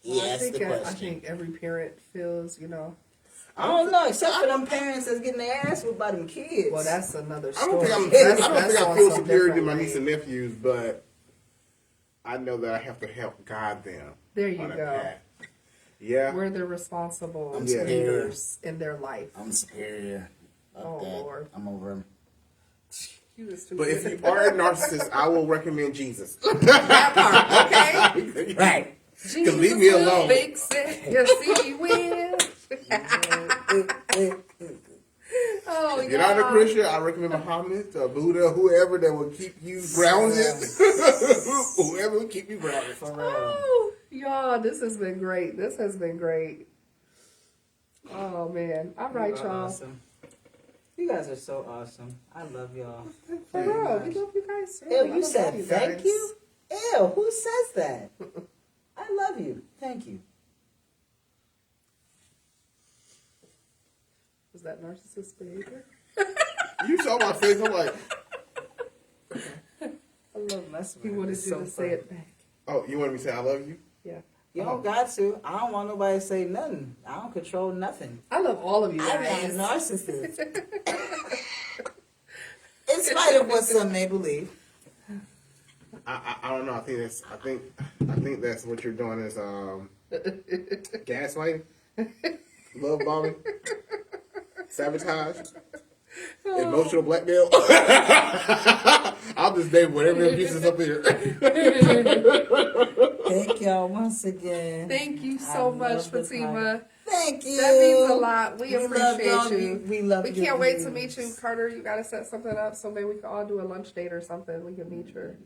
Yes, think, the I question. think every parent feels, you know. I don't know, except for them parents that's getting their ass whipped by them kids. Well, that's another I story. don't think That's I on feel some superior to different my niece and level. nephews, but I know that I have to help guide them. There you on that go. path. Yeah. We're the responsible I'm scared. leaders in their life. I'm superior. Fuck Oh, that. Lord. I'm over him. You just too But if good. you are a narcissist, I will recommend Jesus. That part, okay? Right. Jesus leave me will alone. Fix it. Yes, he will. Oh, If you're not a God. Christian, I recommend Muhammad, Buddha, whoever that will keep you grounded. Whoever will keep you grounded. For real. Oh, y'all, this has been great. This has been great. Oh, man. All right, You are y'all. awesome. You guys are so awesome. I love y'all. For real, we love you guys too. I Ew, you love said all thank guys. you? Ew, who says that? I love you. Thank you. Was that narcissist behavior? You saw my face. I'm like, I love messing He with wanted It's you so to say fun. it back. oh, you want me to say I love you? Yeah. You don't got to. I don't want nobody to say nothing. I don't control nothing. I love all of you I'm guys. not a narcissist. In spite of what some may believe. I don't know. I think that's what you're doing is gaslighting, love bombing, sabotage, emotional blackmail. I'll just name whatever abuse is up here. Thank y'all once again. Thank you I so love much, the Fatima. Thank you. That means a lot. We love appreciate y'all. you. We love We your can't wait to views. meet you, Carter. You got to set something up so maybe we can all do a lunch date or something. We can meet her.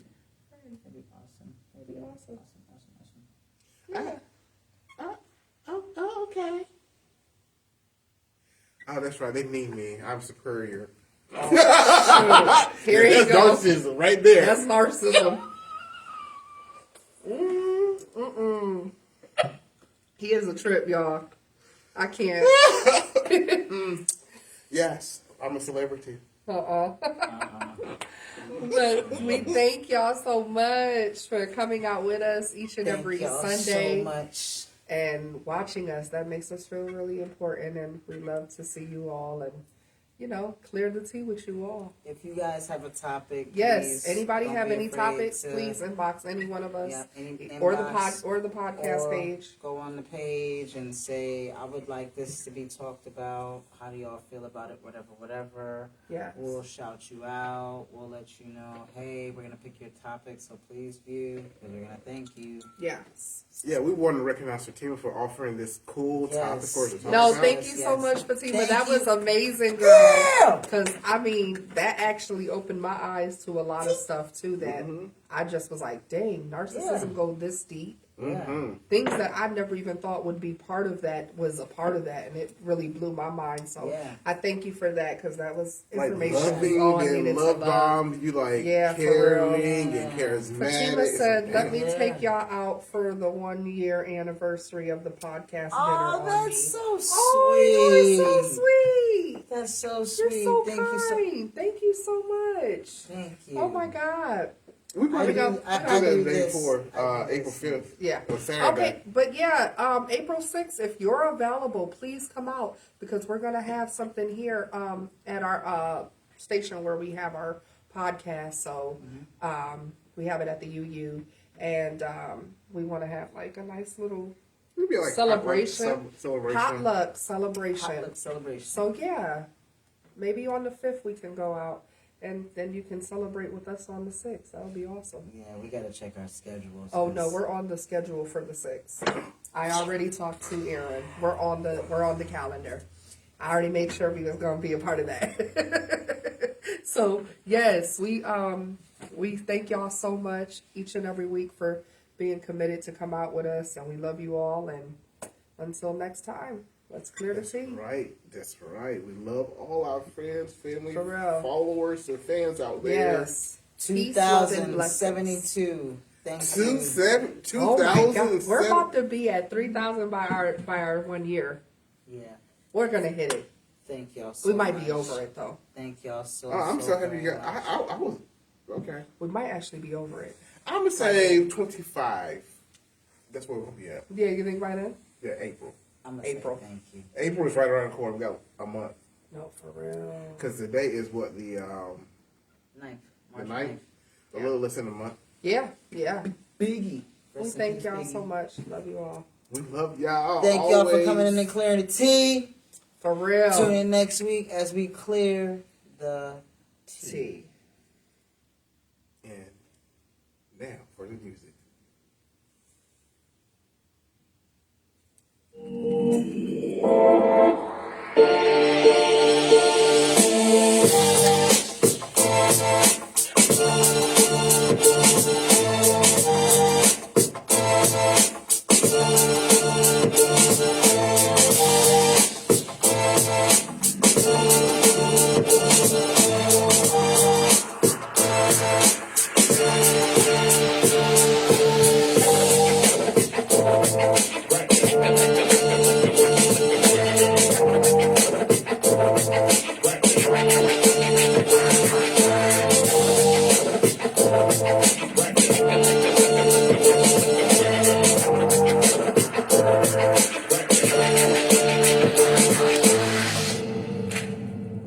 That'd be awesome. That'd be awesome. Awesome. Yeah. Oh, okay. Oh, that's right. They need me. I'm superior. Here you That's go. narcissism right there. That's narcissism. He is a trip, y'all. I can't. Yes, I'm a celebrity. But we thank y'all so much for coming out with us each and Thank every y'all Sunday so much. and watching us. That makes us feel really important, and we love to see you all and, you know, clear the tea with you all. If you guys have a topic, Yes. please Anybody don't have be any afraid topics? to- Please inbox any one of us, Yeah, or the inbox, podcast or page. Go on the page and say, I would like this to be talked about. How do y'all feel about it? Whatever. Yes. We'll shout you out. We'll let you know, hey, we're going to pick your topic, so please view, because we're going to thank you. Yes. Yeah, we want to recognize Fatima for offering this cool topic Yes. for us to talk No, about. thank you so Yes. much, Fatima. Thank That you. was amazing, girl. Yeah. Because, I mean, that actually opened my eyes to a lot of stuff, too, that Mm-hmm. I just was like, dang, narcissism Yeah. go this deep. Mm-hmm. Things that I never even thought would be part of that was a part of that, and it really blew my mind. So Yeah. I thank you for that, because that was Like information we all loving needed and to love love. bomb, you like Yeah, for real. caring and Yeah. charismatic. Fatima said, let me Yeah. take y'all out for the 1 year anniversary of the podcast Oh, dinner on me. that's so sweet. Oh, you are so sweet. That's so You're sweet. so Thank you so kind. Thank you so much. Thank you. Oh my God. We probably I got do- to I that do the day this. before, I do April this. 5th. Yeah. Or Saturday. Okay, but yeah, April 6th, if you're available, please come out, because we're gonna have something here at our station where we have our podcast. So we have it at the UU, and we want to have like a nice little It'd be like celebration, celebration. potluck celebration. Potluck celebration. So yeah, maybe on the 5th we can go out, and then you can celebrate with us on the 6th. That would be awesome. Yeah, we gotta check our schedules. Oh no, we're on the schedule for the 6th. I already talked to Aaron. We're on the calendar. I already made sure we was gonna be a part of that. So yes, we thank y'all so much each and every week for being committed to come out with us, and we love you all. And until next time, let's clear the tea. That's right. We love all our friends, family, For real. followers, and fans out there. Yes. Peace, love, and blessings. 2072. Thank you. 2007. Oh my God, we're about to be at 3,000 by our 1 year. Yeah. We're gonna hit it. Thank y'all so We might much. be over it though. Thank y'all so I'm so happy very you got. much. I was okay. We might actually be over it. I'm gonna say 25. That's where we'll be at. Yeah, you think by then? Yeah, April. I'm gonna say April. thank you. April is right around the corner. We got a month No, for real. because today is what the 9th. the March 9th. A little less than a month. Yeah, yeah. Biggie. We Rest in thank peace, y'all Biggie. so much. Love you all. We love y'all. Thank y'all for always. coming in and clearing the tea. For real. Tune in next week as we clear the tea. Tea. And now for the music.